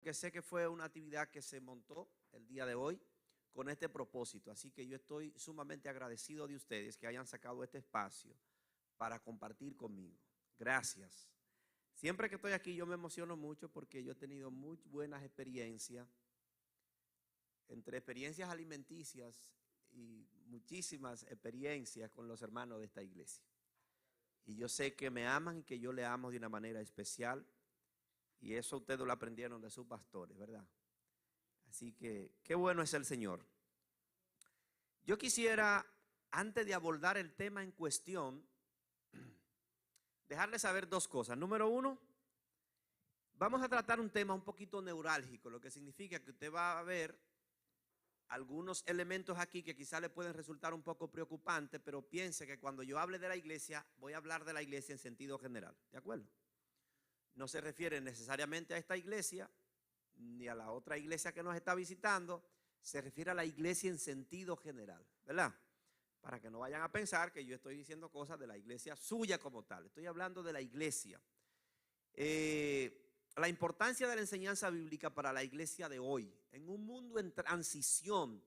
porque sé que fue una actividad que se montó el día de hoy con este propósito. Así que yo estoy sumamente agradecido de ustedes que hayan sacado este espacio para compartir conmigo. Gracias. Siempre que estoy aquí yo me emociono mucho porque yo he tenido muy buenas experiencias, entre experiencias alimenticias y muchísimas experiencias con los hermanos de esta iglesia. Y yo sé que me aman y que yo le amo de una manera especial. Y eso ustedes lo aprendieron de sus pastores, ¿verdad? Así que qué bueno es el Señor. Yo quisiera, antes de abordar el tema en cuestión, dejarles saber dos cosas. Número uno, vamos a tratar un tema un poquito neurálgico, lo que significa que usted va a ver algunos elementos aquí que quizás le pueden resultar un poco preocupantes, pero piense que cuando yo hable de la iglesia, voy a hablar de la iglesia en sentido general, ¿de acuerdo? No se refiere necesariamente a esta iglesia, ni a la otra iglesia que nos está visitando, se refiere a la iglesia en sentido general, ¿verdad? Para que no vayan a pensar que yo estoy diciendo cosas de la iglesia suya como tal, estoy hablando de la iglesia. La importancia de la enseñanza bíblica para la iglesia de hoy, en un mundo en transición.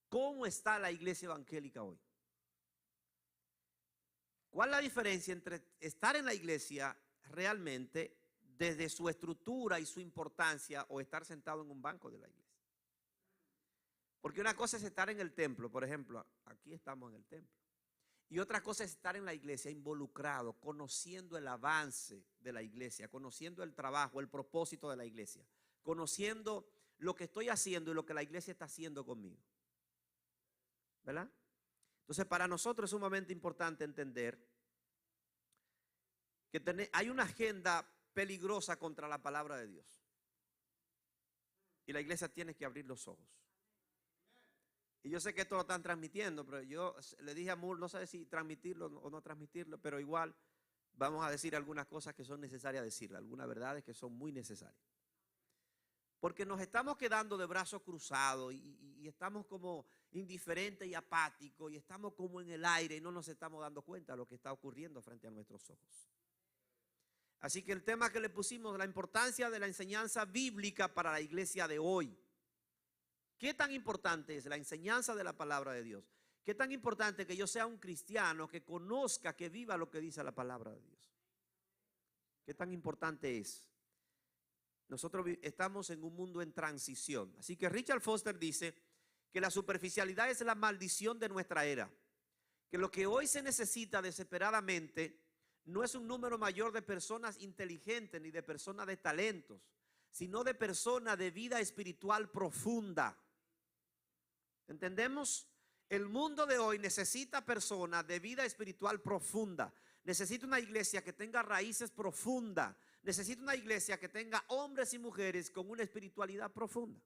¿Cómo está la iglesia evangélica hoy? ¿Cuál es la diferencia entre estar en la iglesia realmente desde su estructura y su importancia o estar sentado en un banco de la iglesia? Porque una cosa es estar en el templo, por ejemplo, aquí estamos en el templo. Y otra cosa es estar en la iglesia involucrado, conociendo el avance de la iglesia, conociendo el trabajo, el propósito de la iglesia, conociendo lo que estoy haciendo y lo que la iglesia está haciendo conmigo, ¿verdad? Entonces, para nosotros es sumamente importante entender que hay una agenda peligrosa contra la palabra de Dios. Y la iglesia tiene que abrir los ojos. Y yo sé que esto lo están transmitiendo, pero yo le dije a Moore, no sé si transmitirlo o no transmitirlo, pero igual vamos a decir algunas cosas que son necesarias decirlas, algunas verdades que son muy necesarias. Porque nos estamos quedando de brazos cruzados y estamos como indiferentes y apáticos y estamos como en el aire y no nos estamos dando cuenta de lo que está ocurriendo frente a nuestros ojos. Así que el tema que le pusimos, la importancia de la enseñanza bíblica para la iglesia de hoy. ¿Qué tan importante es la enseñanza de la palabra de Dios? ¿Qué tan importante que yo sea un cristiano que conozca, que viva lo que dice la palabra de Dios? ¿Qué tan importante es? Nosotros estamos en un mundo en transición. Así que Richard Foster dice que la superficialidad es la maldición de nuestra era. Que lo que hoy se necesita desesperadamente no es un número mayor de personas inteligentes ni de personas de talentos, sino de personas de vida espiritual profunda. ¿Entendemos? El mundo de hoy necesita personas de vida espiritual profunda. Necesita una iglesia que tenga raíces profundas. Necesita una iglesia que tenga hombres y mujeres con una espiritualidad profunda.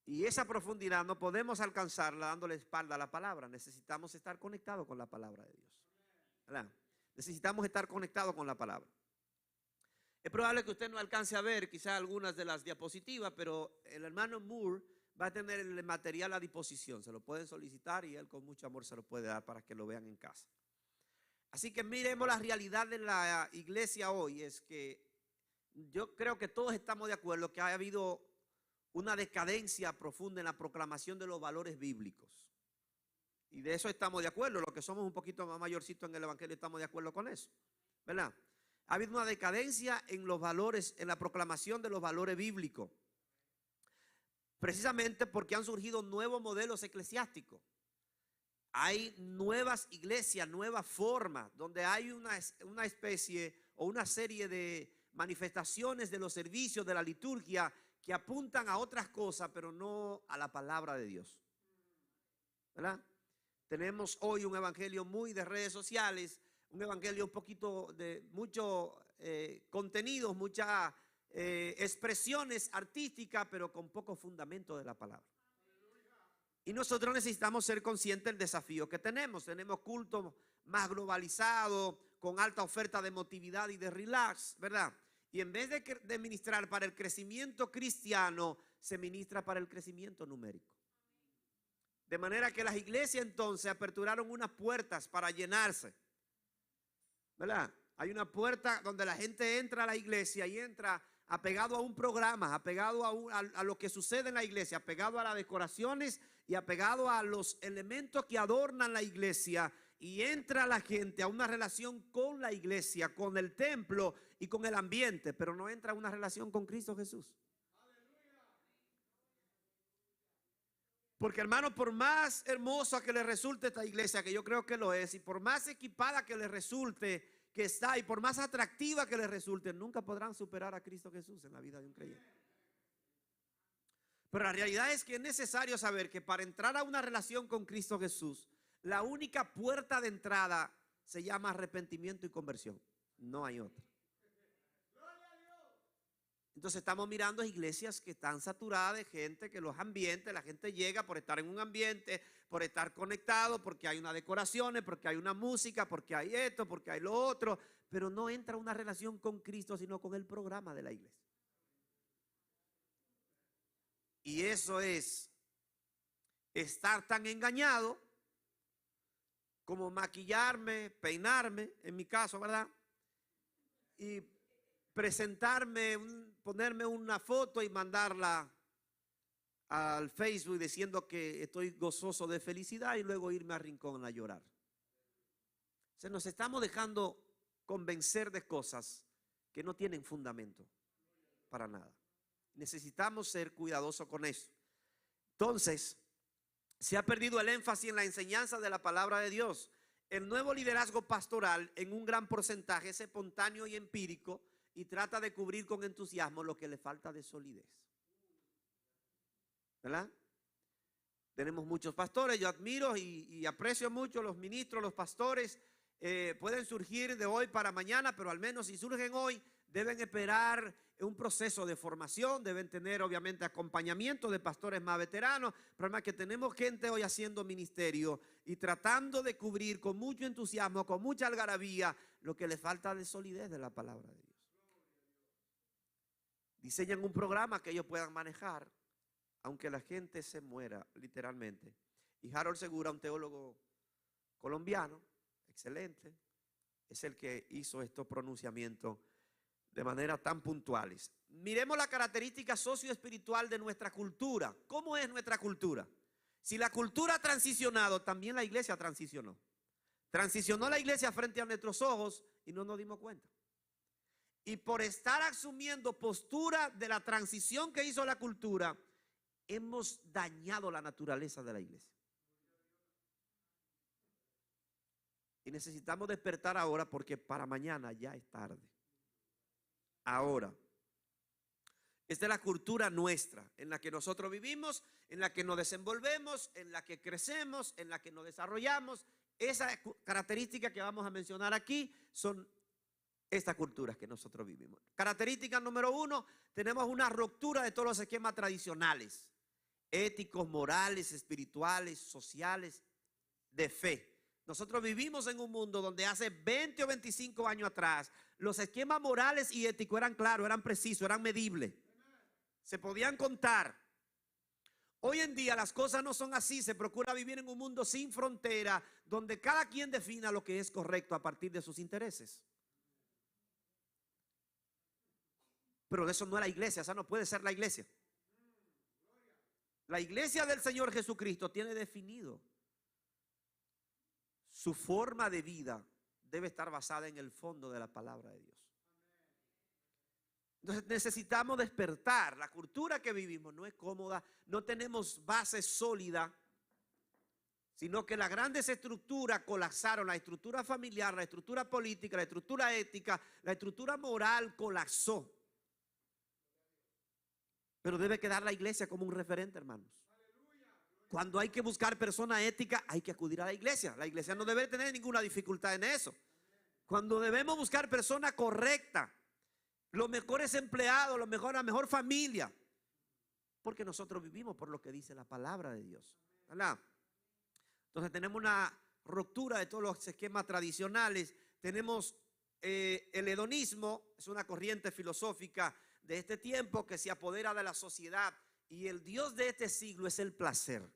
Y esa profundidad no podemos alcanzarla dándole espalda a la palabra. Necesitamos estar conectados con la palabra de Dios, ¿verdad? Necesitamos estar conectados con la palabra. Es probable que usted no alcance a ver quizás algunas de las diapositivas, pero el hermano Moore va a tener el material a disposición. Se lo pueden solicitar y él con mucho amor se lo puede dar para que lo vean en casa. Así que miremos la realidad de la iglesia hoy. Es que yo creo que todos estamos de acuerdo que ha habido una decadencia profunda en la proclamación de los valores bíblicos. Y de eso estamos de acuerdo. Los que somos un poquito más mayorcitos en el evangelio estamos de acuerdo con eso, ¿verdad? Ha habido una decadencia en los valores, en la proclamación de los valores bíblicos. Precisamente porque han surgido nuevos modelos eclesiásticos. Hay nuevas iglesias, nuevas formas, donde hay una especie o una serie de manifestaciones de los servicios, de la liturgia, que apuntan a otras cosas, pero no a la palabra de Dios, ¿verdad? Tenemos hoy un evangelio muy de redes sociales, un evangelio un poquito de muchos contenidos, muchas expresiones artísticas, pero con poco fundamento de la palabra. Y nosotros necesitamos ser conscientes del desafío que tenemos. Tenemos cultos más globalizados, con alta oferta de emotividad y de relax, ¿verdad? Y en vez de ministrar para el crecimiento cristiano, se ministra para el crecimiento numérico. De manera que las iglesias entonces aperturaron unas puertas para llenarse, ¿verdad? Hay una puerta donde la gente entra a la iglesia y entra apegado a un programa, apegado a lo que sucede en la iglesia, apegado a las decoraciones y apegado a los elementos que adornan la iglesia. Y entra la gente a una relación con la iglesia, con el templo y con el ambiente, pero no entra a una relación con Cristo Jesús. Porque, hermano, por más hermosa que le resulte esta iglesia, que yo creo que lo es, y por más equipada que le resulte que está, y por más atractiva que le resulte, nunca podrán superar a Cristo Jesús en la vida de un creyente. Pero la realidad es que es necesario saber que para entrar a una relación con Cristo Jesús, la única puerta de entrada se llama arrepentimiento y conversión. No hay otra. Entonces estamos mirando iglesias que están saturadas de gente, que los ambientes, la gente llega por estar en un ambiente, por estar conectado, porque hay unas decoraciones, porque hay una música, porque hay esto, porque hay lo otro, pero no entra una relación con Cristo, sino con el programa de la iglesia. Y eso es estar tan engañado como maquillarme, peinarme, en mi caso, ¿verdad? Y presentarme, ponerme una foto y mandarla al Facebook diciendo que estoy gozoso de felicidad y luego irme al rincón a llorar. Nos estamos dejando convencer de cosas que no tienen fundamento para nada. Necesitamos ser cuidadosos con eso. Entonces, se ha perdido el énfasis en la enseñanza de la palabra de Dios. El nuevo liderazgo pastoral en un gran porcentaje es espontáneo y empírico y trata de cubrir con entusiasmo lo que le falta de solidez. ¿Verdad? Tenemos muchos pastores, yo admiro y aprecio mucho los ministros, los pastores. Pueden surgir de hoy para mañana, pero al menos si surgen hoy, deben esperar un proceso de formación, deben tener obviamente acompañamiento de pastores más veteranos. El problema es que tenemos gente hoy haciendo ministerio y tratando de cubrir con mucho entusiasmo, con mucha algarabía, lo que le falta de solidez de la palabra de Dios. Diseñan un programa que ellos puedan manejar, aunque la gente se muera, literalmente. Y Harold Segura, un teólogo colombiano, excelente, es el que hizo estos pronunciamientos de manera tan puntuales. Miremos la característica socioespiritual de nuestra cultura. ¿Cómo es nuestra cultura? Si la cultura ha transicionado, también la iglesia transicionó. Transicionó la iglesia frente a nuestros ojos y no nos dimos cuenta. Y por estar asumiendo postura de la transición que hizo la cultura, hemos dañado la naturaleza de la iglesia. Y necesitamos despertar ahora porque para mañana ya es tarde. Ahora, esta es la cultura nuestra, en la que nosotros vivimos, en la que nos desenvolvemos, en la que crecemos, en la que nos desarrollamos. Esas características que vamos a mencionar aquí son estas culturas que nosotros vivimos. Característica número 1, tenemos una ruptura de todos los esquemas tradicionales, éticos, morales, espirituales, sociales, de fe. Nosotros vivimos en un mundo donde hace 20 o 25 años atrás los esquemas morales y éticos eran claros, eran precisos, eran medibles, se podían contar. Hoy en día las cosas no son así, se procura vivir en un mundo sin frontera, donde cada quien defina lo que es correcto a partir de sus intereses. Pero eso no es la iglesia, esa no puede ser la iglesia. La iglesia del Señor Jesucristo tiene definido su forma de vida, debe estar basada en el fondo de la palabra de Dios. Entonces necesitamos despertar. La cultura que vivimos no es cómoda, no tenemos base sólida, sino que las grandes estructuras colapsaron, la estructura familiar, la estructura política, la estructura ética, la estructura moral colapsó. Pero debe quedar la iglesia como un referente, hermanos. Cuando hay que buscar persona ética, hay que acudir a la iglesia. La iglesia no debe tener ninguna dificultad en eso. Cuando debemos buscar persona correcta, los mejores empleados, la mejor familia, porque nosotros vivimos por lo que dice la palabra de Dios, ¿verdad? Entonces tenemos una ruptura de todos los esquemas tradicionales. Tenemos el hedonismo, es una corriente filosófica de este tiempo que se apodera de la sociedad, y el Dios de este siglo es el placer.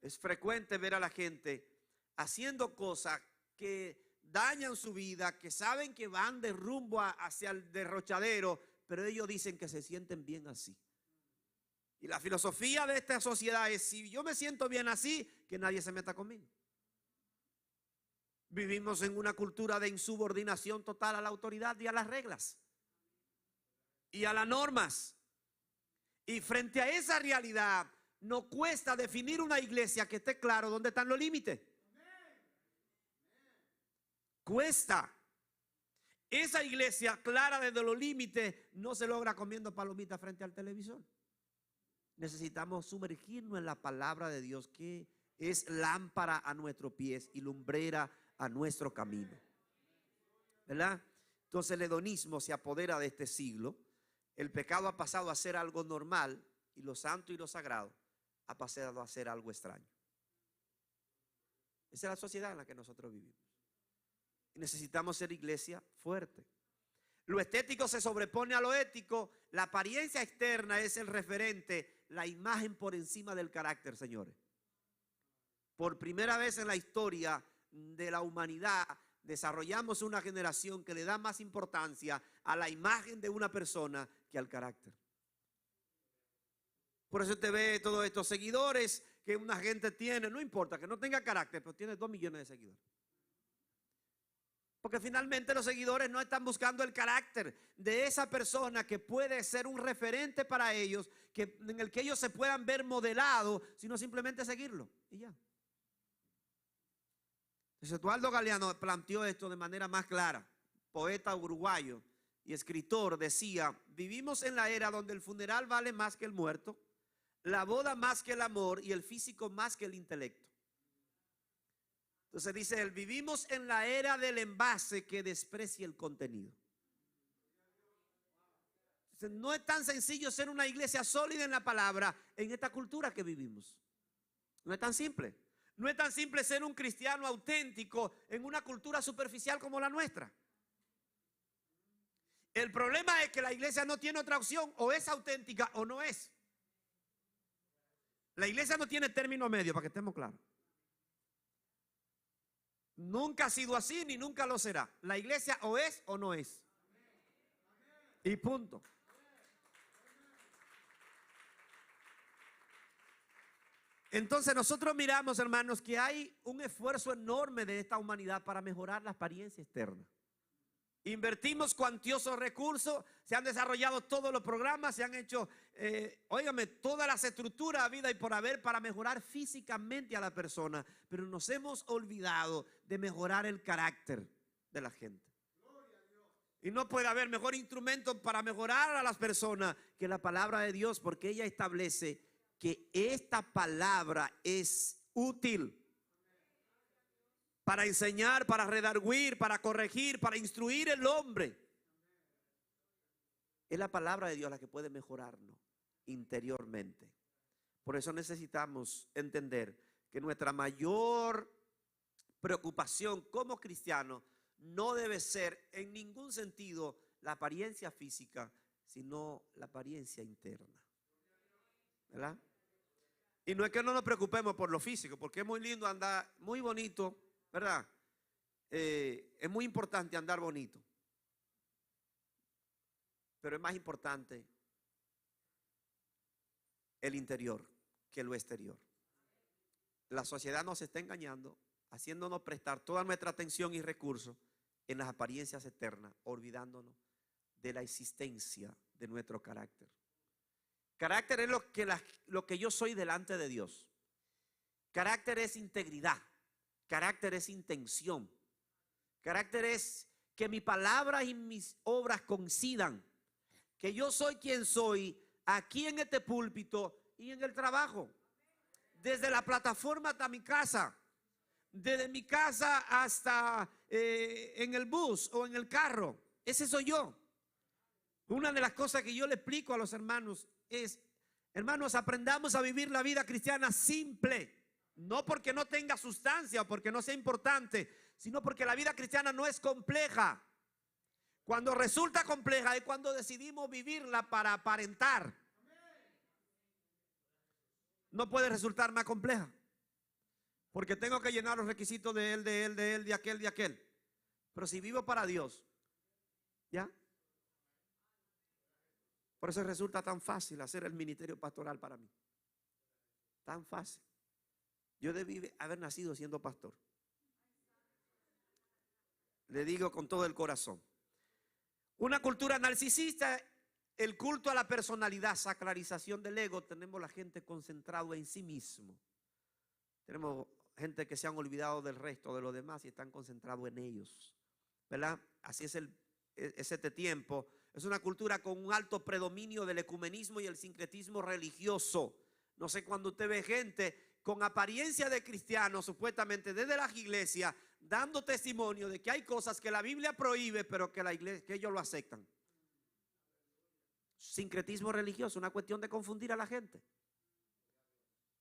Es frecuente ver a la gente haciendo cosas que dañan su vida, que saben que van de rumbo hacia el derrochadero, pero ellos dicen que se sienten bien así. Y la filosofía de esta sociedad es: si yo me siento bien así, que nadie se meta conmigo. Vivimos en una cultura de insubordinación total a la autoridad y a las reglas y a las normas. Y frente a esa realidad, nos cuesta definir una iglesia que esté claro dónde están los límites. Cuesta. Esa iglesia clara desde los límites no se logra comiendo palomitas frente al televisor. Necesitamos sumergirnos en la palabra de Dios, que es lámpara a nuestros pies y lumbrera a nuestro camino, ¿verdad? Entonces el hedonismo se apodera de este siglo. El pecado ha pasado a ser algo normal y lo santo y lo sagrado ha pasado a ser algo extraño. Esa es la sociedad en la que nosotros vivimos. Y necesitamos ser iglesia fuerte. Lo estético se sobrepone a lo ético. La apariencia externa es el referente, la imagen por encima del carácter, señores. Por primera vez en la historia de la humanidad desarrollamos una generación que le da más importancia a la imagen de una persona que al carácter. Por eso usted ve todos estos seguidores que una gente tiene, no importa que no tenga carácter, pero tiene 2 millones de seguidores. Porque finalmente los seguidores no están buscando el carácter de esa persona que puede ser un referente para ellos, en el que ellos se puedan ver modelados, sino simplemente seguirlo y ya. Entonces, Eduardo Galeano planteó esto de manera más clara. Poeta uruguayo y escritor, decía: vivimos en la era donde el funeral vale más que el muerto, la boda más que el amor y el físico más que el intelecto. Entonces dice él: vivimos en la era del envase que desprecia el contenido. Entonces, no es tan sencillo ser una iglesia sólida en la palabra en esta cultura que vivimos. No es tan simple. No es tan simple ser un cristiano auténtico en una cultura superficial como la nuestra. El problema es que la iglesia no tiene otra opción: o es auténtica o no es. La iglesia no tiene término medio, para que estemos claros. Nunca ha sido así ni nunca lo será. La iglesia o es o no es. Y punto. Entonces nosotros miramos, hermanos, que hay un esfuerzo enorme de esta humanidad para mejorar la apariencia externa. Invertimos cuantiosos recursos, se han desarrollado todos los programas, se han hecho, óigame, todas las estructuras habidas y por haber para mejorar físicamente a la persona, pero nos hemos olvidado de mejorar el carácter de la gente. Y no puede haber mejor instrumento para mejorar a las personas que la palabra de Dios, porque ella establece que esta palabra es útil para enseñar, para redarguir, para corregir, para instruir el hombre. Es la palabra de Dios la que puede mejorarnos interiormente. Por eso necesitamos entender que nuestra mayor preocupación como cristianos no debe ser en ningún sentido la apariencia física, sino la apariencia interna, ¿verdad? Y no es que no nos preocupemos por lo físico, porque es muy lindo andar, muy bonito, ¿verdad? Es muy importante andar bonito. Pero es más importante el interior que lo exterior. La sociedad nos está engañando, haciéndonos prestar toda nuestra atención y recursos en las apariencias externas, olvidándonos de la existencia de nuestro carácter. Carácter es lo que yo soy delante de Dios. Carácter es integridad. Carácter es intención. Carácter es que mi palabra y mis obras coincidan. Que yo soy quien soy aquí en este púlpito y en el trabajo. Desde la plataforma hasta mi casa. Desde mi casa hasta en el bus o en el carro. Ese soy yo. Una de las cosas que yo le explico a los hermanos es: hermanos, aprendamos a vivir la vida cristiana simple. No porque no tenga sustancia o porque no sea importante, sino porque la vida cristiana no es compleja. Cuando resulta compleja es cuando decidimos vivirla para aparentar. No puede resultar más compleja, porque tengo que llenar los requisitos de él, de aquel, de aquel. Pero si vivo para Dios, ¿ya? Por eso resulta tan fácil hacer el ministerio pastoral para mí. Tan fácil. Yo debí haber nacido siendo pastor. Le digo con todo el corazón. Una cultura narcisista, el culto a la personalidad, sacralización del ego. Tenemos la gente concentrada en sí mismo. Tenemos gente que se han olvidado del resto de los demás y están concentrados en ellos, ¿verdad? Así es este tiempo. Es una cultura con un alto predominio del ecumenismo y el sincretismo religioso. No sé, cuando usted ve gente con apariencia de cristianos, supuestamente desde las iglesias, dando testimonio de que hay cosas que la Biblia prohíbe, pero que la iglesia, que ellos lo aceptan. Sincretismo religioso, una cuestión de confundir a la gente.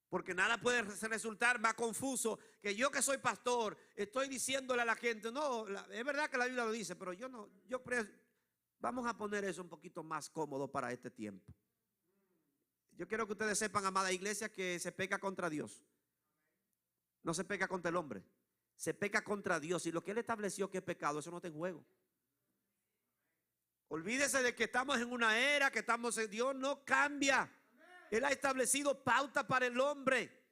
Porque nada puede resultar más confuso que yo, que soy pastor, estoy diciéndole a la gente, no, es verdad que la Biblia lo dice, pero yo no, vamos a poner eso un poquito más cómodo para este tiempo. Yo quiero que ustedes sepan, amada iglesia, que se peca contra Dios. No se peca contra el hombre, se peca contra Dios. Y lo que Él estableció que es pecado, eso no está en juego. Olvídese de que estamos en una era, que estamos en Dios, no cambia. Él ha establecido pauta para el hombre.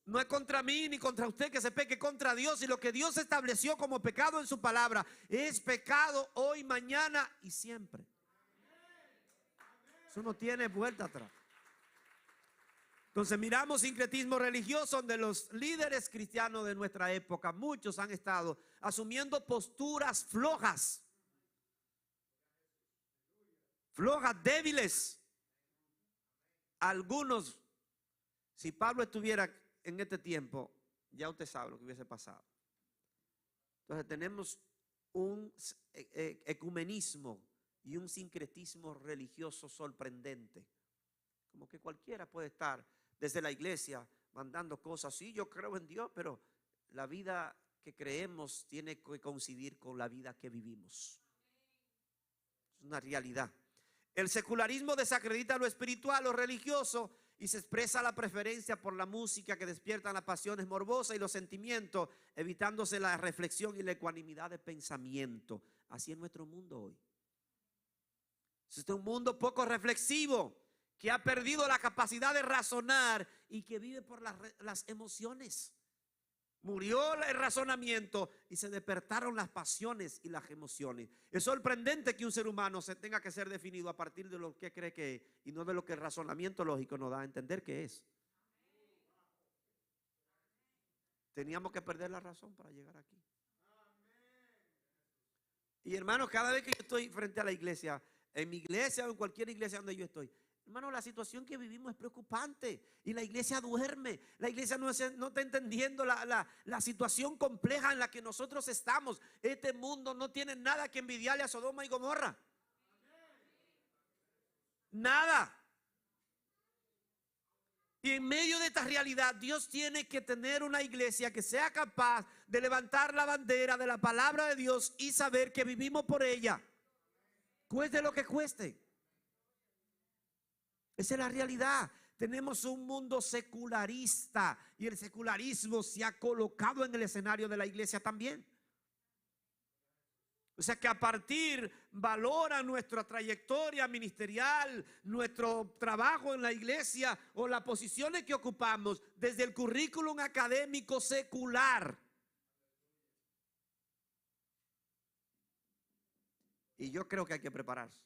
No es contra mí ni contra usted que se peque, contra Dios. Y lo que Dios estableció como pecado en su palabra es pecado hoy, mañana y siempre. Eso no tiene vuelta atrás. Entonces miramos sincretismo religioso, donde los líderes cristianos de nuestra época, muchos han estado asumiendo posturas flojas, débiles. Algunos, si Pablo estuviera en este tiempo, ya usted sabe lo que hubiese pasado. Entonces tenemos un ecumenismo y un sincretismo religioso sorprendente. Como que cualquiera puede estar desde la iglesia mandando cosas. Sí, yo creo en Dios, pero la vida que creemos tiene que coincidir con la vida que vivimos. Es una realidad. El secularismo desacredita lo espiritual, lo religioso, y se expresa la preferencia por la música que despierta las pasiones morbosas y los sentimientos, evitándose la reflexión y la ecuanimidad de pensamiento. Así es nuestro mundo hoy. Es un mundo poco reflexivo, que ha perdido la capacidad de razonar y que vive por las emociones. Murió el razonamiento y se despertaron las pasiones y las emociones. Es sorprendente que un ser humano se tenga que ser definido a partir de lo que cree que es y no de lo que el razonamiento lógico nos da a entender que es. Teníamos que perder la razón para llegar aquí. Y hermanos, cada vez que yo estoy frente a la iglesia, en mi iglesia o en cualquier iglesia donde yo estoy, hermano, la situación que vivimos es preocupante y la iglesia duerme. La iglesia no está entendiendo la situación compleja en la que nosotros estamos. Este mundo no tiene nada que envidiarle a Sodoma y Gomorra. Nada. Y en medio de esta realidad, Dios tiene que tener una iglesia que sea capaz de levantar la bandera de la palabra de Dios y saber que vivimos por ella, cueste lo que cueste. Esa es la realidad. Tenemos un mundo secularista y el secularismo se ha colocado en el escenario de la iglesia también. O sea que a partir valora nuestra trayectoria ministerial, nuestro trabajo en la iglesia o las posiciones que ocupamos desde el currículum académico secular. Y yo creo que hay que prepararse,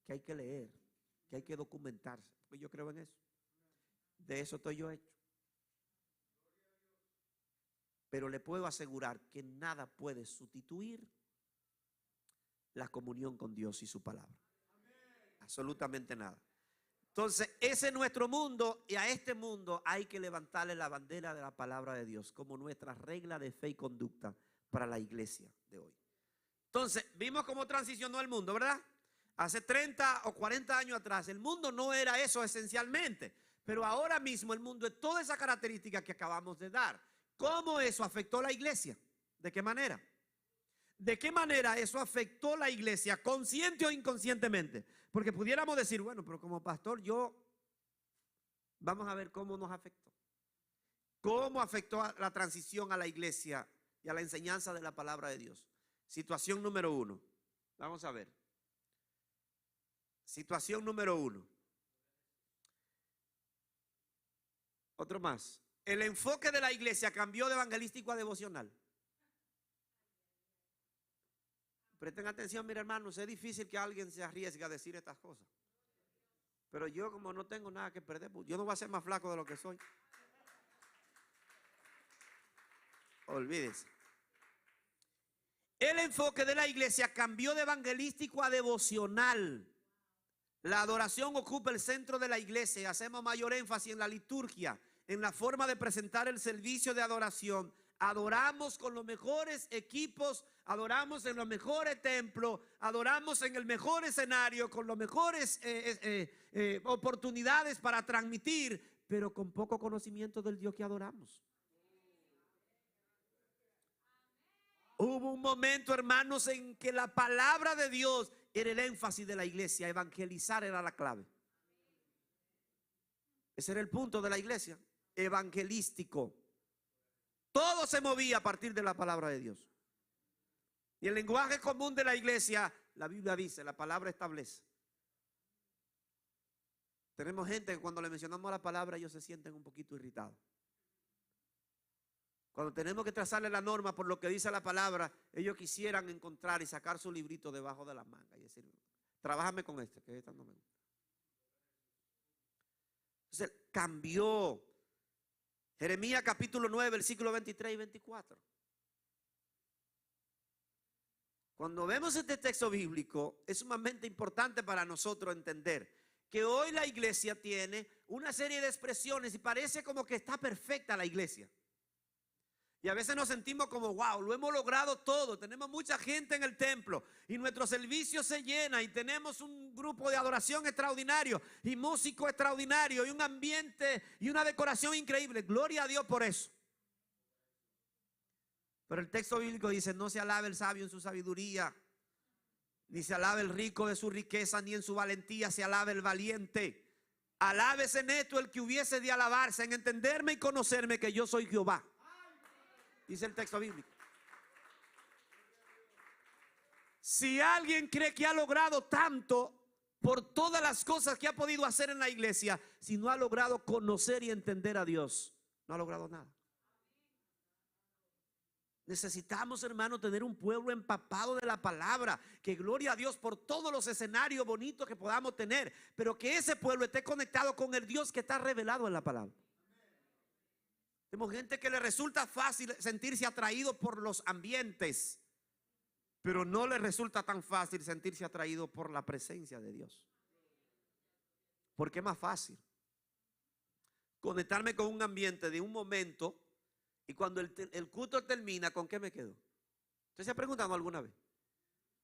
que hay que leer, que hay que documentarse, porque yo creo en eso. De eso estoy yo hecho. Pero le puedo asegurar que nada puede sustituir la comunión con Dios y su palabra. Absolutamente nada. Entonces, ese es nuestro mundo, y a este mundo hay que levantarle la bandera de la palabra de Dios como nuestra regla de fe y conducta para la iglesia de hoy. Entonces, vimos cómo transicionó el mundo, ¿verdad? Hace 30 o 40 años atrás, el mundo no era eso esencialmente, pero ahora mismo el mundo es toda esa característica que acabamos de dar. ¿Cómo eso afectó a la iglesia? ¿De qué manera? ¿De qué manera eso afectó a la iglesia, consciente o inconscientemente? Porque pudiéramos decir, bueno, pero como pastor vamos a ver cómo nos afectó. ¿Cómo afectó a la transición a la iglesia y a la enseñanza de la palabra de Dios. Situación número 1. Vamos a ver. Situación número 1. Otro más. El enfoque de la iglesia cambió de evangelístico a devocional. Presten atención, mira hermanos, es difícil que alguien se arriesgue a decir estas cosas. Pero yo, como no tengo nada que perder, yo no voy a ser más flaco de lo que soy. Olvídese. El enfoque de la iglesia cambió de evangelístico a devocional. La adoración ocupa el centro de la iglesia y hacemos mayor énfasis en la liturgia, en la forma de presentar el servicio de adoración. Adoramos con los mejores equipos, adoramos en los mejores templos, adoramos en el mejor escenario, con las mejores oportunidades para transmitir, pero con poco conocimiento del Dios que adoramos. Hubo un momento, hermanos, en que la palabra de Dios era el énfasis de la iglesia. Evangelizar era la clave. Ese era el punto de la iglesia, evangelístico. Todo se movía a partir de la palabra de Dios. Y el lenguaje común de la iglesia, la Biblia dice, la palabra establece. Tenemos gente que cuando le mencionamos la palabra, ellos se sienten un poquito irritados. Cuando tenemos que trazarle la norma por lo que dice la palabra, ellos quisieran encontrar y sacar su librito debajo de la manga y decir, trabájame con este, que esta no me gusta. Entonces cambió. Jeremías capítulo 9, versículos 23 y 24. Cuando vemos este texto bíblico, es sumamente importante para nosotros entender que hoy la iglesia tiene una serie de expresiones y parece como que está perfecta la iglesia. Y a veces nos sentimos como, wow, lo hemos logrado todo. Tenemos mucha gente en el templo y nuestro servicio se llena y tenemos un grupo de adoración extraordinario y músicos extraordinarios y un ambiente y una decoración increíble. Gloria a Dios por eso. Pero el texto bíblico dice, no se alabe el sabio en su sabiduría, ni se alabe el rico de su riqueza, ni en su valentía se alabe el valiente. Alábese en esto el que hubiese de alabarse, en entenderme y conocerme que yo soy Jehová. Dice el texto bíblico. Si alguien cree que ha logrado tanto por todas las cosas que ha podido hacer en la iglesia, si no ha logrado conocer y entender a Dios, no ha logrado nada. Necesitamos, hermano, tener un pueblo empapado de la palabra. Que gloria a Dios por todos los escenarios bonitos que podamos tener, pero que ese pueblo esté conectado con el Dios que está revelado en la palabra. Tenemos gente que le resulta fácil sentirse atraído por los ambientes, pero no le resulta tan fácil sentirse atraído por la presencia de Dios. Porque es más fácil conectarme con un ambiente de un momento y cuando el culto termina, ¿con qué me quedo? ¿Usted se ha preguntado alguna vez?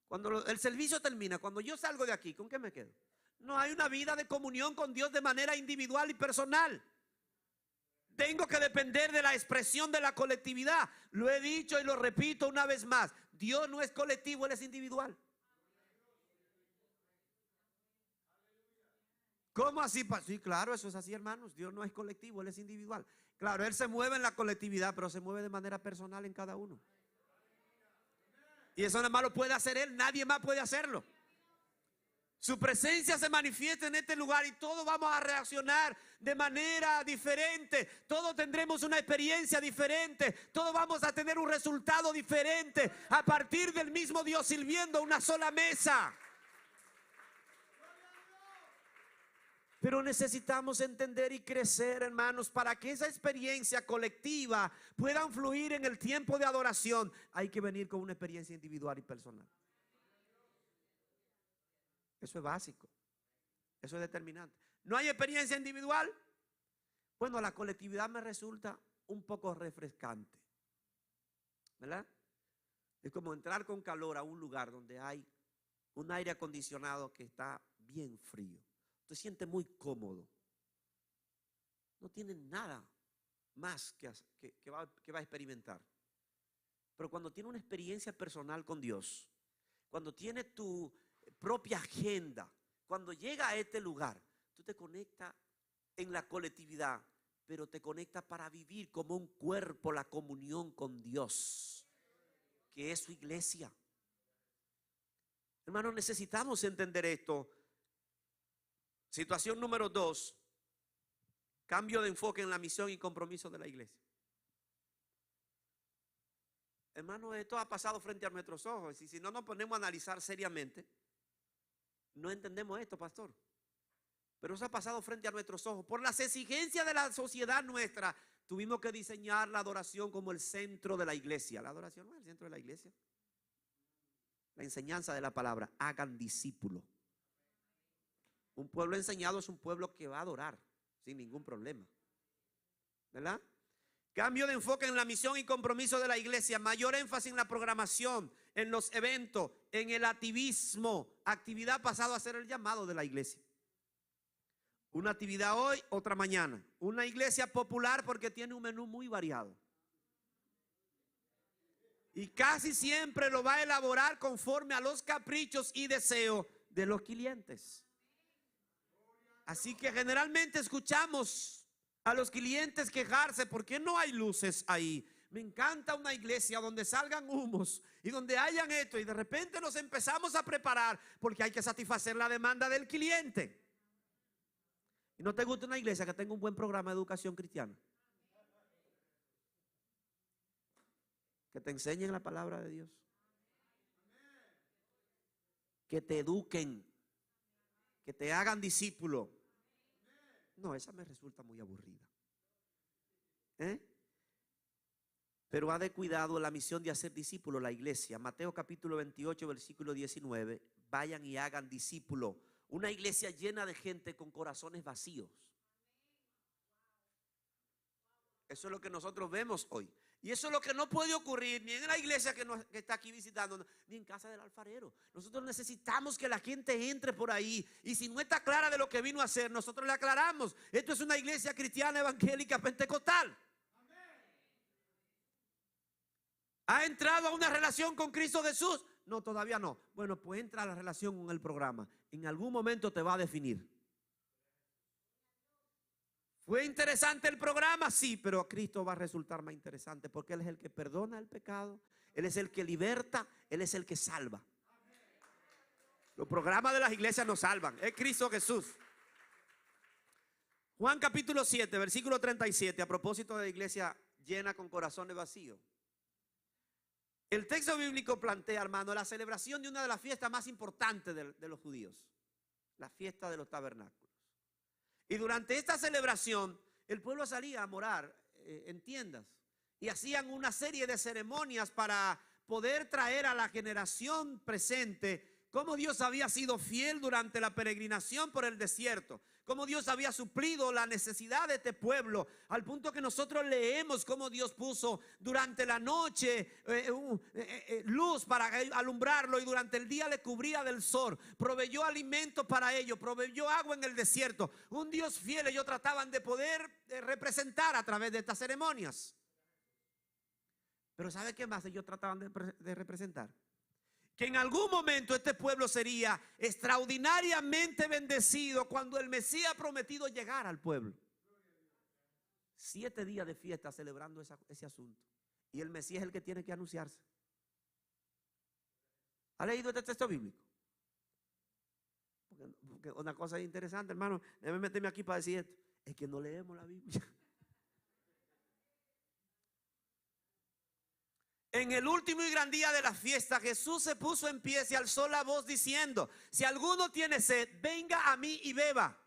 Cuando el servicio termina, cuando yo salgo de aquí, ¿con qué me quedo? No hay una vida de comunión con Dios de manera individual y personal. Tengo que depender de la expresión de la colectividad. Lo he dicho y lo repito una vez más. Dios no es colectivo, Él es individual. ¿Cómo así? Sí, claro, eso es así, hermanos. Dios no es colectivo, Él es individual. Claro, Él se mueve en la colectividad, pero se mueve de manera personal en cada uno. Y eso nada más lo puede hacer Él, nadie más puede hacerlo. Su presencia se manifiesta en este lugar y todos vamos a reaccionar de manera diferente. Todos tendremos una experiencia diferente. Todos vamos a tener un resultado diferente a partir del mismo Dios sirviendo una sola mesa. Pero necesitamos entender y crecer, hermanos, para que esa experiencia colectiva pueda fluir en el tiempo de adoración. Hay que venir con una experiencia individual y personal. Eso es básico. Eso es determinante. ¿No hay experiencia individual? Bueno, la colectividad me resulta un poco refrescante, ¿verdad? Es como entrar con calor a un lugar donde hay un aire acondicionado que está bien frío. Usted siente muy cómodo. No tiene nada más que va a experimentar. Pero cuando tiene una experiencia personal con Dios, cuando tiene tu propia agenda, cuando llega a este lugar, tú te conectas en la colectividad, pero te conectas para vivir como un cuerpo la comunión con Dios. que es su iglesia. Hermanos, necesitamos entender esto. Situación número 2, cambio de enfoque en la misión y compromiso de la iglesia. Hermano, esto ha pasado frente a nuestros ojos y si no nos ponemos a analizar seriamente, no entendemos esto, pastor. Pero eso ha pasado frente a nuestros ojos. Por las exigencias de la sociedad nuestra, tuvimos que diseñar la adoración como el centro de la iglesia. La adoración no es el centro de la iglesia. La enseñanza de la palabra, hagan discípulos. Un pueblo enseñado es un pueblo que va a adorar sin ningún problema, ¿verdad? Cambio de enfoque en la misión y compromiso de la iglesia. Mayor énfasis en la programación, en los eventos, en el activismo. Actividad pasado a ser el llamado de la iglesia. Una actividad hoy, otra mañana. Una iglesia popular porque tiene un menú muy variado. Y casi siempre lo va a elaborar conforme a los caprichos y deseos de los clientes. Así que generalmente escuchamos a los clientes quejarse porque no hay luces ahí. Me encanta una iglesia donde salgan humos y donde hayan esto, y de repente nos empezamos a preparar porque hay que satisfacer la demanda del cliente. ¿Y no te gusta una iglesia que tenga un buen programa de educación cristiana? Que te enseñen la palabra de Dios, que te eduquen, que te hagan discípulo. No, esa me resulta muy aburrida. Pero ha descuidado la misión de hacer discípulos la iglesia. Mateo capítulo 28, versículo 19. Vayan y hagan discípulos. Una iglesia llena de gente con corazones vacíos. Eso es lo que nosotros vemos hoy. Y eso es lo que no puede ocurrir ni en la iglesia que está aquí visitando, ni en casa del alfarero. Nosotros necesitamos que la gente entre por ahí. Y si no está clara de lo que vino a hacer, nosotros le aclaramos. Esto es una iglesia cristiana, evangélica, pentecostal. ¿Ha entrado a una relación con Cristo Jesús? No, todavía no. Bueno, pues entra a la relación con el programa. En algún momento te va a definir. ¿Fue interesante el programa? Sí, pero Cristo va a resultar más interesante porque Él es el que perdona el pecado, Él es el que liberta, Él es el que salva. Los programas de las iglesias nos salvan, es Cristo Jesús. Juan capítulo 7, versículo 37, a propósito de la iglesia llena con corazones vacíos. El texto bíblico plantea, hermano, la celebración de una de las fiestas más importantes de los judíos, la fiesta de los tabernáculos. Y durante esta celebración, el pueblo salía a morar en tiendas y hacían una serie de ceremonias para poder traer a la generación presente cómo Dios había sido fiel durante la peregrinación por el desierto, cómo Dios había suplido la necesidad de este pueblo, al punto que nosotros leemos cómo Dios puso durante la noche luz para alumbrarlo y durante el día le cubría del sol, proveyó alimento para ellos, proveyó agua en el desierto. Un Dios fiel ellos trataban de poder representar a través de estas ceremonias. Pero ¿sabe qué más ellos trataban de representar? Que en algún momento este pueblo sería extraordinariamente bendecido cuando el Mesías prometido llegara al pueblo. 7 días de fiesta celebrando ese asunto. Y el Mesías es el que tiene que anunciarse. ¿Ha leído este texto bíblico? Porque una cosa interesante, hermano, déjeme meterme aquí para decir esto. Es que no leemos la Biblia. En el último y gran día de la fiesta, Jesús se puso en pie, se alzó la voz diciendo: si alguno tiene sed, venga a mí y beba.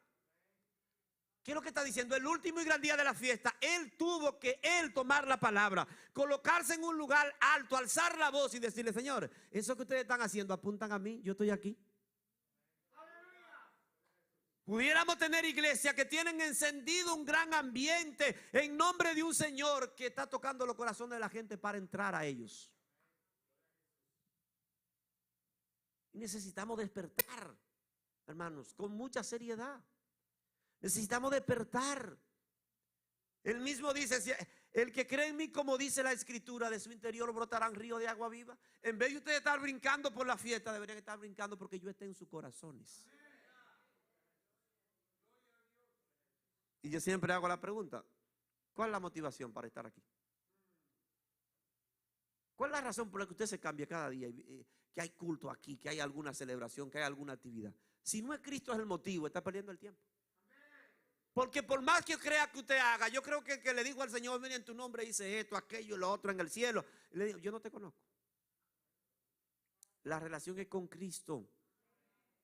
¿Qué es lo que está diciendo? El último y gran día de la fiesta, Él tuvo que tomar la palabra, colocarse en un lugar alto, alzar la voz y decirle: Señor, eso que ustedes están haciendo, apuntan a mí, yo estoy aquí. Pudiéramos tener iglesias que tienen encendido un gran ambiente en nombre de un Señor que está tocando los corazones de la gente para entrar a ellos. Y necesitamos despertar, hermanos, con mucha seriedad. Necesitamos despertar. Él mismo dice: el que cree en mí, como dice la Escritura, de su interior brotarán ríos de agua viva. En vez de ustedes estar brincando por la fiesta, deberían estar brincando porque yo esté en sus corazones. Y yo siempre hago la pregunta: ¿cuál es la motivación para estar aquí? ¿Cuál es la razón por la que usted se cambia cada día? Que hay culto aquí, que hay alguna celebración, que hay alguna actividad. Si no es Cristo es el motivo, está perdiendo el tiempo. Porque por más que crea que usted haga, yo creo que le digo al Señor, mire, en tu nombre dice esto, aquello, lo otro en el cielo. Y le digo, yo no te conozco. La relación es con Cristo.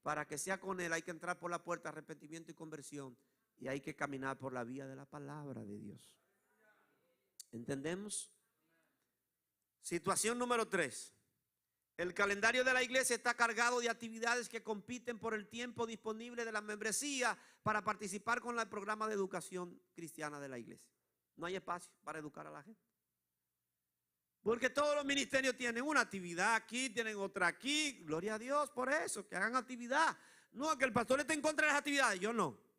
Para que sea con Él hay que entrar por la puerta de arrepentimiento y conversión. Y hay que caminar por la vía de la palabra de Dios. ¿Entendemos? Situación número 3. El calendario de la iglesia está cargado de actividades que compiten por el tiempo disponible de la membresía para participar con el programa de educación cristiana de la iglesia. No hay espacio para educar a la gente. Porque todos los ministerios tienen una actividad aquí, tienen otra aquí. Gloria a Dios por eso, que hagan actividad. No, que el pastor esté en contra de las actividades, yo no.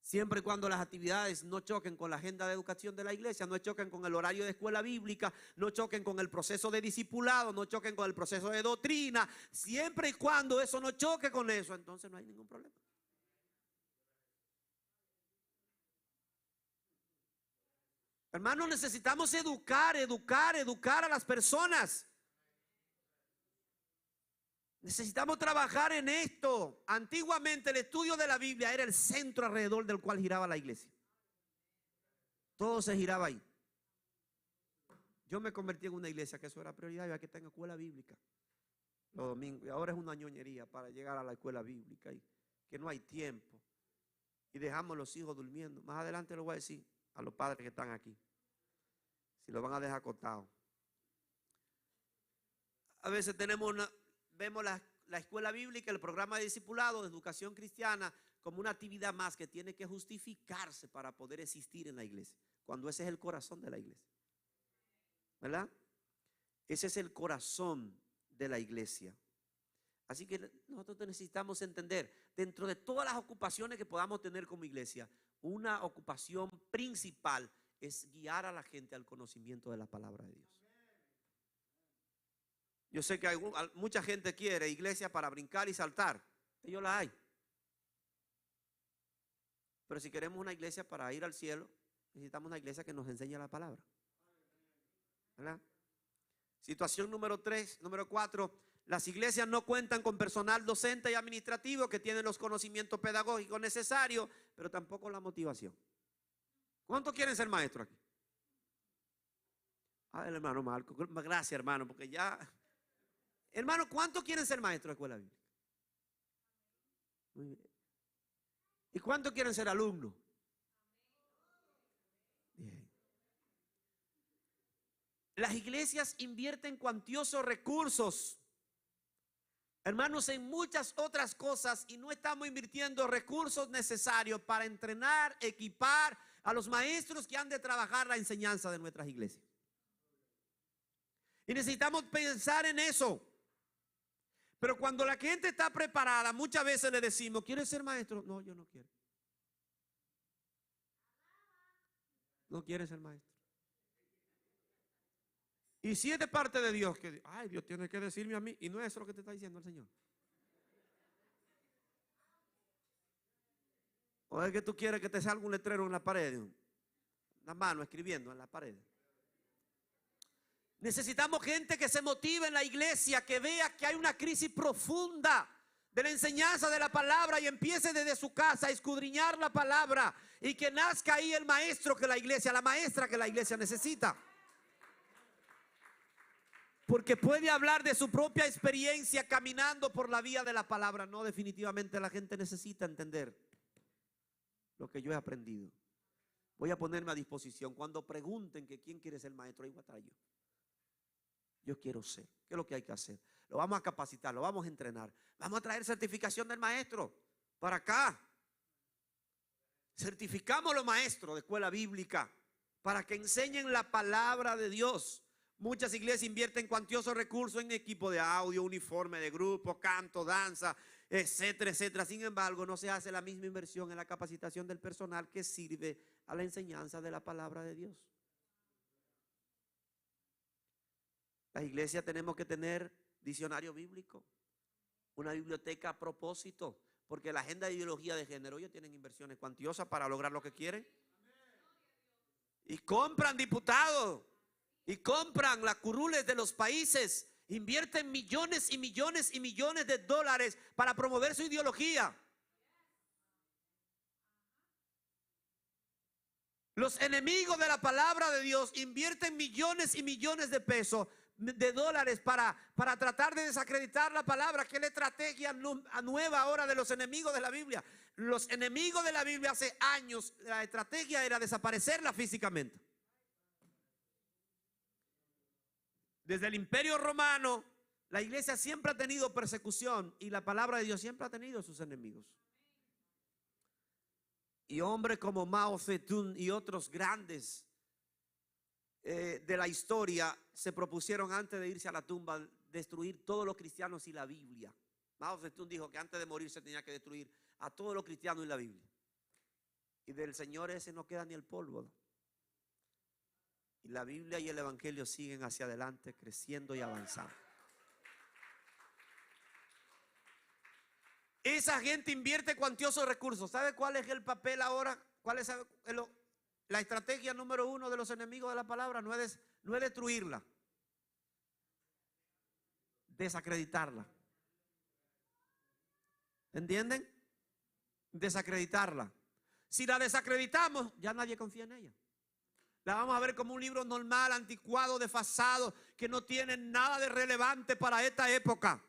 Siempre y cuando las actividades no choquen con la agenda de educación de la iglesia, no choquen con el horario de escuela bíblica, no choquen con el proceso de discipulado, no choquen con el proceso de doctrina. Siempre y cuando eso no choque con eso, entonces no hay ningún problema. Hermanos, necesitamos educar a las personas. Necesitamos trabajar en esto. Antiguamente el estudio de la Biblia era el centro alrededor del cual giraba la iglesia. Todo se giraba ahí. Yo me convertí en una iglesia que eso era prioridad. Yo aquí tengo escuela bíblica los domingos. Y ahora es una ñoñería para llegar a la escuela bíblica. Y que no hay tiempo. Y dejamos los hijos durmiendo. Más adelante les voy a decir a los padres que están aquí. Si lo van a dejar acostado. A veces vemos la escuela bíblica, el programa de discipulado, de educación cristiana, como una actividad más que tiene que justificarse para poder existir en la iglesia. Cuando ese es el corazón de la iglesia. ¿Verdad? Ese es el corazón de la iglesia. Así que nosotros necesitamos entender, dentro de todas las ocupaciones que podamos tener como iglesia, una ocupación principal es guiar a la gente al conocimiento de la palabra de Dios. Yo sé que mucha gente quiere iglesia para brincar y saltar. Ellos la hay. Pero si queremos una iglesia para ir al cielo, necesitamos una iglesia que nos enseñe la palabra. ¿Verdad? Situación número 4. Las iglesias no cuentan con personal docente y administrativo que tienen los conocimientos pedagógicos necesarios, pero tampoco la motivación. ¿Cuántos quieren ser maestros aquí? El hermano Marco, gracias hermano, porque ya... Hermano, ¿cuántos quieren ser maestros de escuela bíblica? Muy bien. ¿Y cuántos quieren ser alumnos? Bien. Las iglesias invierten cuantiosos recursos, hermanos, en muchas otras cosas y no estamos invirtiendo recursos necesarios para entrenar, equipar a los maestros que han de trabajar la enseñanza de nuestras iglesias. Y necesitamos pensar en eso. Pero cuando la gente está preparada, muchas veces le decimos, ¿quieres ser maestro? No, yo no quiero. No quiere ser maestro. Y si es de parte de Dios, que Dios tiene que decirme a mí, y no es eso lo que te está diciendo el Señor. O es que tú quieres que te salga un letrero en la pared, una mano escribiendo en la pared. Necesitamos gente que se motive en la iglesia, que vea que hay una crisis profunda de la enseñanza de la palabra y empiece desde su casa a escudriñar la palabra y que nazca ahí el maestro que la iglesia, la maestra que la iglesia necesita. Porque puede hablar de su propia experiencia caminando por la vía de la palabra. No, definitivamente la gente necesita entender lo que yo he aprendido. Voy a ponerme a disposición. Cuando pregunten que quién quiere ser maestro, ahí voy a estar yo. Yo quiero ser. ¿Qué es lo que hay que hacer? Lo vamos a capacitar, lo vamos a entrenar. Vamos a traer certificación del maestro para acá. Certificamos a los maestros de escuela bíblica para que enseñen la palabra de Dios. Muchas iglesias invierten cuantiosos recursos en equipo de audio, uniforme de grupo, canto, danza, etcétera, etcétera. Sin embargo, no se hace la misma inversión en la capacitación del personal que sirve a la enseñanza de la palabra de Dios. Las iglesias tenemos que tener diccionario bíblico, una biblioteca a propósito, porque la agenda de ideología de género, ellos tienen inversiones cuantiosas para lograr lo que quieren. Y compran diputados. Y compran las curules de los países. Invierten millones y millones y millones de dólares para promover su ideología. Los enemigos de la palabra de Dios invierten millones y millones de pesos, de dólares para tratar de desacreditar la palabra, que es la estrategia nueva ahora de los enemigos de la Biblia. Los enemigos de la Biblia hace años, la estrategia era desaparecerla físicamente. Desde el Imperio Romano, la iglesia siempre ha tenido persecución y la palabra de Dios siempre ha tenido sus enemigos. Y hombres como Mao Zedong y otros grandes de la historia se propusieron antes de irse a la tumba destruir todos los cristianos y la Biblia. Mao Zedong dijo que antes de morir se tenía que destruir a todos los cristianos y la Biblia. Y del Señor ese no queda ni el polvo. Y la Biblia y el Evangelio siguen hacia adelante, creciendo y avanzando. Esa gente invierte cuantiosos recursos. ¿Sabe cuál es el papel ahora? ¿Cuál es la estrategia número uno de los enemigos de la palabra? No es destruirla, desacreditarla. ¿Entienden? Desacreditarla. Si la desacreditamos, ya nadie confía en ella. La vamos a ver como un libro normal, anticuado, desfasado, que no tiene nada de relevante para esta época.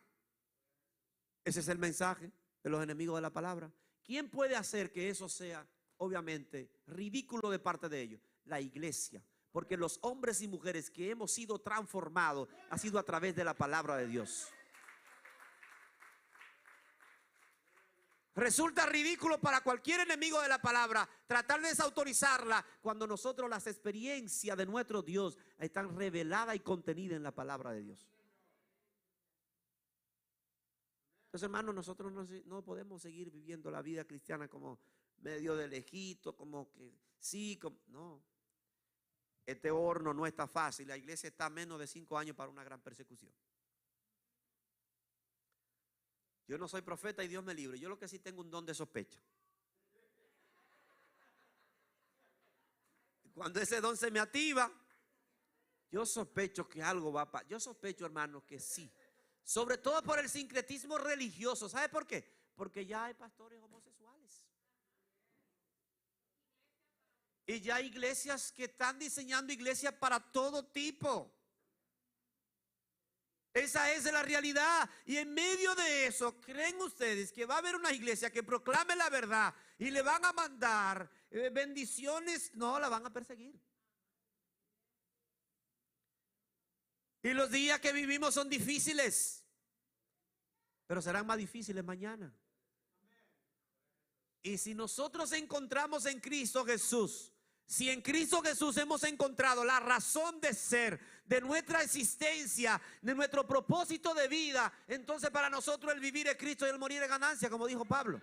Ese es el mensaje de los enemigos de la palabra. ¿Quién puede hacer que eso sea, obviamente, ridículo de parte de ellos? La iglesia. Porque los hombres y mujeres que hemos sido transformados ha sido a través de la palabra de Dios. Resulta ridículo para cualquier enemigo de la palabra tratar de desautorizarla cuando nosotros las experiencias de nuestro Dios están reveladas y contenidas en la palabra de Dios. Entonces, hermanos, nosotros no podemos seguir viviendo la vida cristiana como medio de lejito, como que sí, no. Este horno no está fácil. La iglesia está a menos de 5 años para una gran persecución. Yo no soy profeta y Dios me libre. Yo lo que sí tengo un don de sospecha. Cuando ese don se me activa, yo sospecho que algo va a pasar. Yo sospecho, hermanos, que sí. Sobre todo por el sincretismo religioso. ¿Sabe por qué? Porque ya hay pastores homosexuales. Y ya hay iglesias que están diseñando iglesias para todo tipo. Esa es la realidad. Y en medio de eso, ¿creen ustedes que va a haber una iglesia que proclame la verdad y le van a mandar bendiciones? No, la van a perseguir. Y los días que vivimos son difíciles, pero serán más difíciles mañana. Y si nosotros encontramos en Cristo Jesús, si en Cristo Jesús hemos encontrado la razón de ser, de nuestra existencia, de nuestro propósito de vida, entonces para nosotros el vivir es Cristo y el morir es ganancia, como dijo Pablo.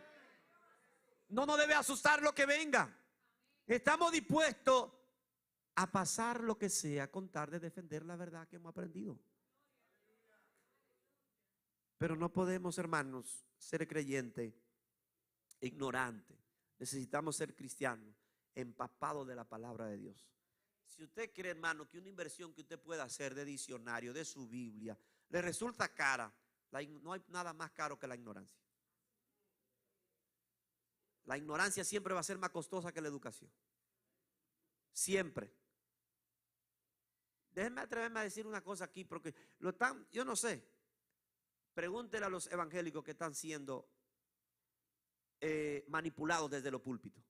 No nos debe asustar lo que venga. Estamos dispuestos a pasar lo que sea con tal de defender la verdad que hemos aprendido. Pero no podemos, hermanos, ser creyentes ignorantes. Necesitamos ser cristianos empapado de la palabra de Dios. Si usted cree, hermano, que una inversión que usted pueda hacer de diccionario, de su Biblia, le resulta cara, no hay nada más caro que la ignorancia. La ignorancia siempre va a ser más costosa que la educación. Siempre. Déjenme atreverme a decir una cosa aquí, porque yo no sé. Pregúntele a los evangélicos que están siendo manipulados desde los púlpitos,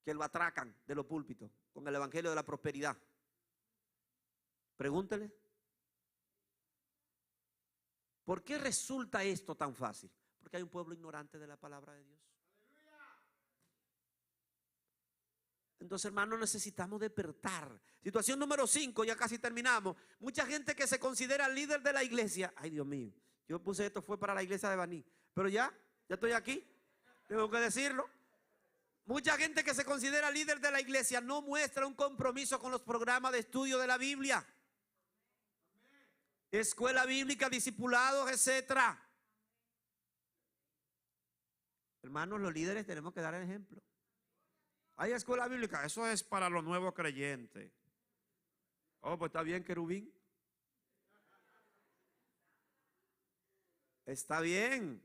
que lo atracan de los púlpitos con el evangelio de la prosperidad. Pregúntele. ¿Por qué resulta esto tan fácil? Porque hay un pueblo ignorante de la palabra de Dios. Entonces, hermanos, necesitamos despertar. Situación número 5, ya casi terminamos. Mucha gente que se considera líder de la iglesia. Ay, Dios mío, yo puse esto fue para la iglesia de Baní, pero ya estoy aquí, tengo que decirlo. Mucha gente que se considera líder de la iglesia no muestra un compromiso con los programas de estudio de la Biblia, escuela bíblica, discipulados, etcétera. Hermanos, los líderes tenemos que dar el ejemplo. Hay escuela bíblica, eso es para los nuevos creyentes. Oh, pues está bien, querubín. Está bien.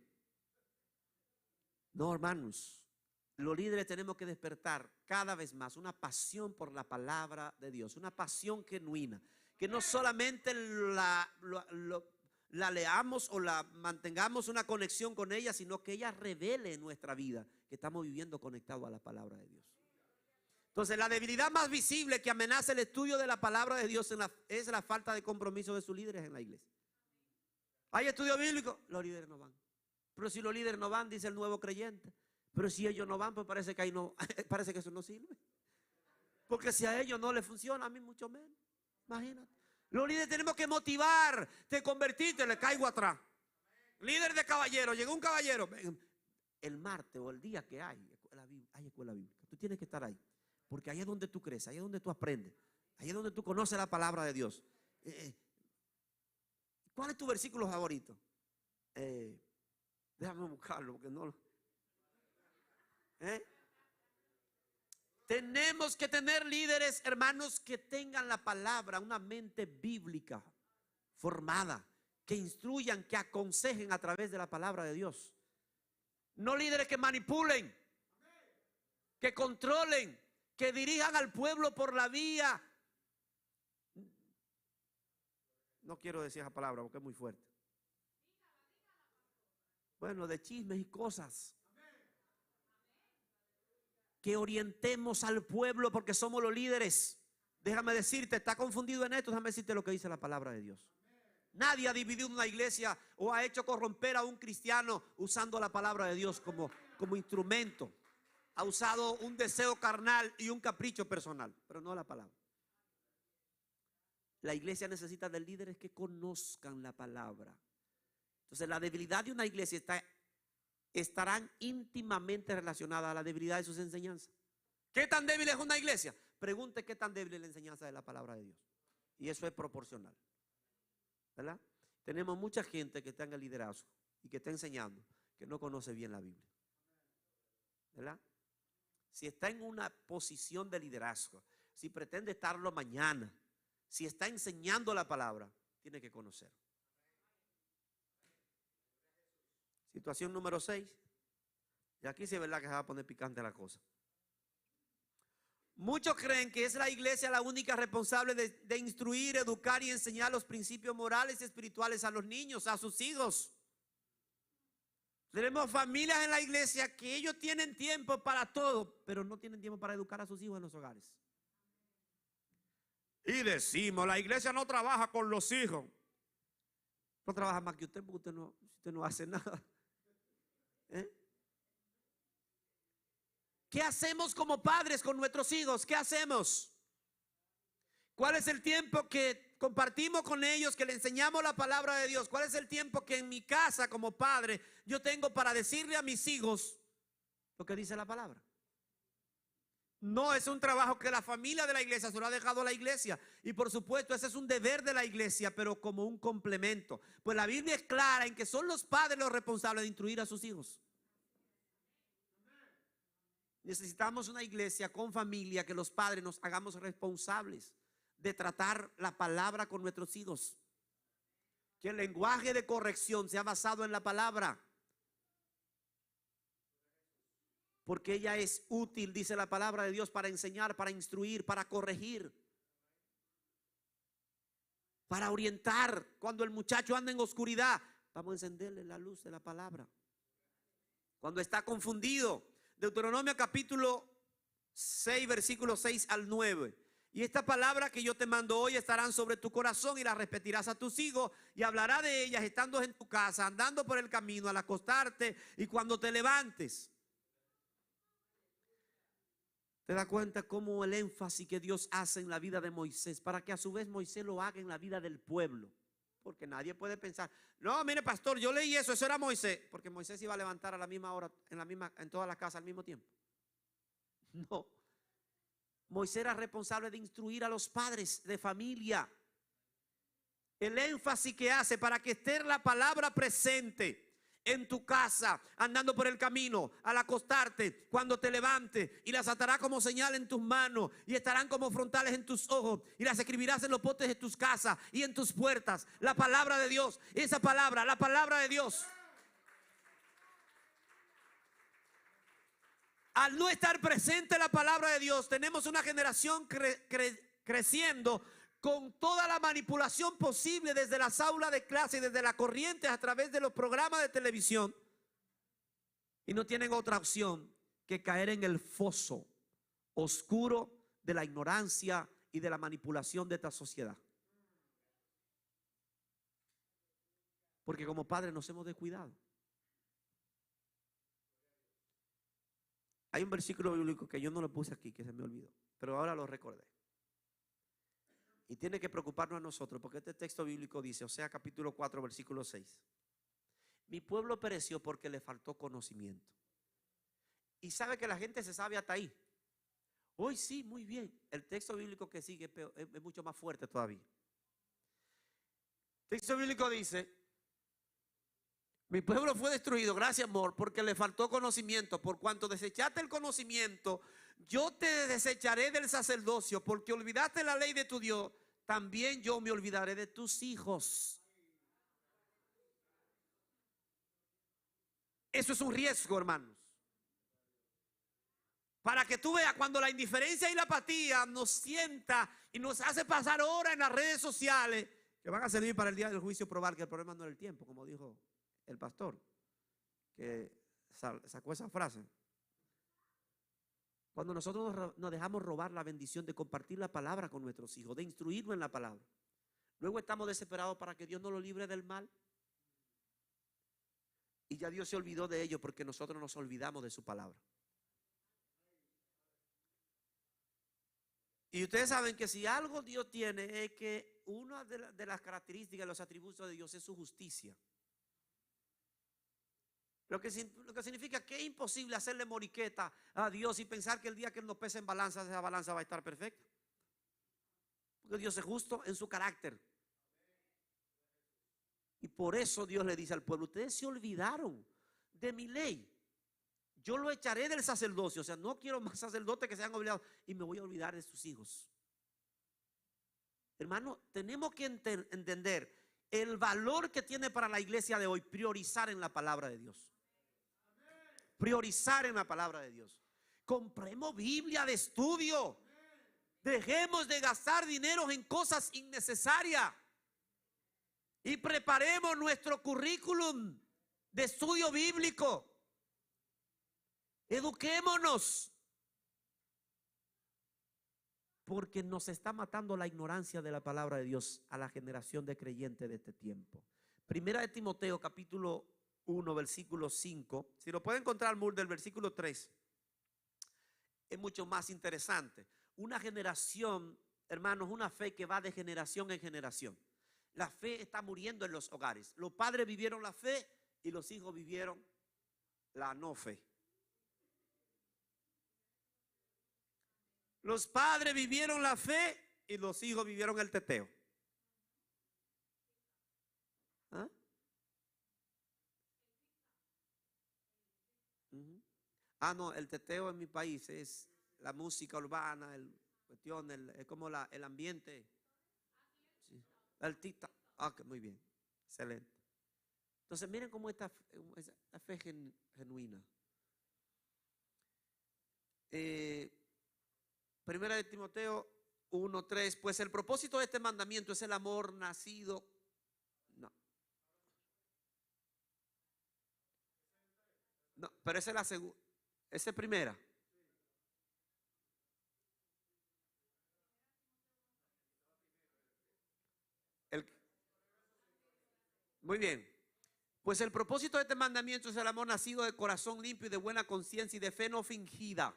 No, hermanos. Los líderes tenemos que despertar cada vez más una pasión por la palabra de Dios, una pasión genuina, que no solamente la leamos o la mantengamos una conexión con ella, sino que ella revele en nuestra vida que estamos viviendo conectados a la palabra de Dios. Entonces, la debilidad más visible que amenaza el estudio de la palabra de Dios es la falta de compromiso de sus líderes en la iglesia. ¿Hay estudio bíblico? Los líderes no van. Pero si los líderes no van, dice el nuevo creyente. Pero si ellos no van, pues parece que ahí no, parece que eso no sirve. Porque si a ellos no les funciona, a mí mucho menos. Imagínate. Los líderes tenemos que motivar. Te convertiste, le caigo atrás. Líder de caballeros, llegó un caballero. El martes o el día que hay escuela bíblica. Tú tienes que estar ahí. Porque ahí es donde tú creces, ahí es donde tú aprendes. Ahí es donde tú conoces la palabra de Dios. ¿Cuál es tu versículo favorito? Déjame buscarlo porque no lo... Tenemos que tener líderes, hermanos, que tengan la palabra, una mente bíblica formada, que instruyan, que aconsejen a través de la palabra de Dios. No líderes que manipulen, que controlen, que dirijan al pueblo por la vía. No quiero decir esa palabra porque es muy fuerte. Bueno, de chismes y cosas. Que orientemos al pueblo porque somos los líderes. Déjame decirte, está confundido en esto, déjame decirte lo que dice la palabra de Dios. Nadie ha dividido una iglesia o ha hecho corromper a un cristiano usando la palabra de Dios como instrumento. Ha usado un deseo carnal y un capricho personal, pero no la palabra. La iglesia necesita de líderes que conozcan la palabra. Entonces, la debilidad de una iglesia estarán íntimamente relacionadas a la debilidad de sus enseñanzas. ¿Qué tan débil es una iglesia? Pregunte qué tan débil es la enseñanza de la palabra de Dios. Y eso es proporcional, ¿verdad? Tenemos mucha gente que está en el liderazgo y que está enseñando que no conoce bien la Biblia, ¿verdad? Si está en una posición de liderazgo, si pretende estarlo mañana, si está enseñando la palabra, tiene que conocer. Situación número 6. Y aquí sí es verdad que se va a poner picante la cosa. Muchos creen que es la iglesia la única responsable de instruir, educar y enseñar los principios morales y espirituales a los niños, a sus hijos. Tenemos familias en la iglesia que ellos tienen tiempo para todo, pero no tienen tiempo para educar a sus hijos en los hogares. Y decimos, la iglesia no trabaja con los hijos. No trabaja más que usted porque usted no hace nada. ¿Qué hacemos como padres con nuestros hijos? ¿Qué hacemos? ¿Cuál es el tiempo que compartimos con ellos, que le enseñamos la palabra de Dios? ¿Cuál es el tiempo que en mi casa como padre yo tengo para decirle a mis hijos lo que dice la palabra? No es un trabajo que la familia de la iglesia se lo ha dejado a la iglesia. Y por supuesto ese es un deber de la iglesia, pero como un complemento. Pues la Biblia es clara en que son los padres los responsables de instruir a sus hijos. Necesitamos una iglesia con familia que los padres nos hagamos responsables de tratar la palabra con nuestros hijos. Que el lenguaje de corrección sea basado en la palabra. Porque ella es útil, dice la palabra de Dios, para enseñar, para instruir, para corregir, para orientar. Cuando el muchacho anda en oscuridad, vamos a encenderle la luz de la palabra. Cuando está confundido, Deuteronomio capítulo 6, versículos 6 al 9. Y esta palabra que yo te mando hoy estarán sobre tu corazón y la repetirás a tus hijos y hablarás de ellas estando en tu casa, andando por el camino, al acostarte y cuando te levantes. ¿Te das cuenta cómo el énfasis que Dios hace en la vida de Moisés para que a su vez Moisés lo haga en la vida del pueblo? Porque nadie puede pensar, no, mire pastor, yo leí eso era Moisés, porque Moisés iba a levantar a la misma hora, en toda la casa al mismo tiempo. No, Moisés era responsable de instruir a los padres de familia. El énfasis que hace para que esté la palabra presente en tu casa, andando por el camino, al acostarte, cuando te levantes, y las atarás como señal en tus manos, y estarán como frontales en tus ojos, y las escribirás en los postes de tus casas y en tus puertas. La palabra de Dios, esa palabra, la palabra de Dios. Al no estar presente la palabra de Dios, tenemos una generación creciendo con toda la manipulación posible desde las aulas de clase, desde la corriente, a través de los programas de televisión. Y no tienen otra opción que caer en el foso oscuro de la ignorancia y de la manipulación de esta sociedad. Porque como padres nos hemos descuidado. Hay un versículo bíblico que yo no lo puse aquí, que se me olvidó, pero ahora lo recordé. Y tiene que preocuparnos a nosotros, porque este texto bíblico dice, Oseas capítulo 4, versículo 6. Mi pueblo pereció porque le faltó conocimiento. Y sabe que la gente se sabe hasta ahí. Hoy sí, muy bien. El texto bíblico que sigue es mucho más fuerte todavía. El texto bíblico dice, mi pueblo fue destruido, gracias amor, porque le faltó conocimiento. Por cuanto desechaste el conocimiento, yo te desecharé del sacerdocio, porque olvidaste la ley de tu Dios, también yo me olvidaré de tus hijos. Eso es un riesgo, hermanos. Para que tú veas cuando la indiferencia y la apatía nos sienta y nos hace pasar horas en las redes sociales, que van a servir para el día del juicio probar que el problema no es el tiempo, como dijo el pastor, que sacó esa frase. Cuando nosotros nos dejamos robar la bendición de compartir la palabra con nuestros hijos, de instruirnos en la palabra, luego estamos desesperados para que Dios nos lo libre del mal. Y ya Dios se olvidó de ellos porque nosotros nos olvidamos de su palabra. Y ustedes saben que si algo Dios tiene es que una de las características, los atributos de Dios es su justicia. Lo que significa que es imposible hacerle moriqueta a Dios y pensar que el día que Él nos pese en balanza, esa balanza va a estar perfecta. Porque Dios es justo en su carácter. Y por eso Dios le dice al pueblo, ustedes se olvidaron de mi ley. Yo lo echaré del sacerdocio. O sea, no quiero más sacerdotes que sean obligados. Y me voy a olvidar de sus hijos. Hermano, tenemos que entender el valor que tiene para la iglesia de hoy priorizar en la palabra de Dios. Priorizar en la palabra de Dios. Compremos Biblia de estudio. Dejemos de gastar dinero en cosas innecesarias. Y preparemos nuestro currículum de estudio bíblico. Eduquémonos. Porque nos está matando la ignorancia de la palabra de Dios a la generación de creyentes de este tiempo. Primera de Timoteo capítulo 1 versículo 5. Si lo puede encontrar del versículo 3. Es mucho más interesante. Una generación, hermanos, una fe que va de generación en generación. La fe está muriendo en los hogares. Los padres vivieron la fe y los hijos vivieron la no fe. Los padres vivieron la fe y los hijos vivieron el teteo. ¿Ah? No, el teteo en mi país es la música urbana, es como el ambiente. Sí. El tita. Muy bien, excelente. Entonces miren cómo esta fe genuina. Primera de Timoteo 1:3, pues el propósito de este mandamiento es el amor nacido. No, pero esa es la segunda. Esa es primera. Muy bien. Pues el propósito de este mandamiento es el amor nacido de corazón limpio y de buena conciencia y de fe no fingida.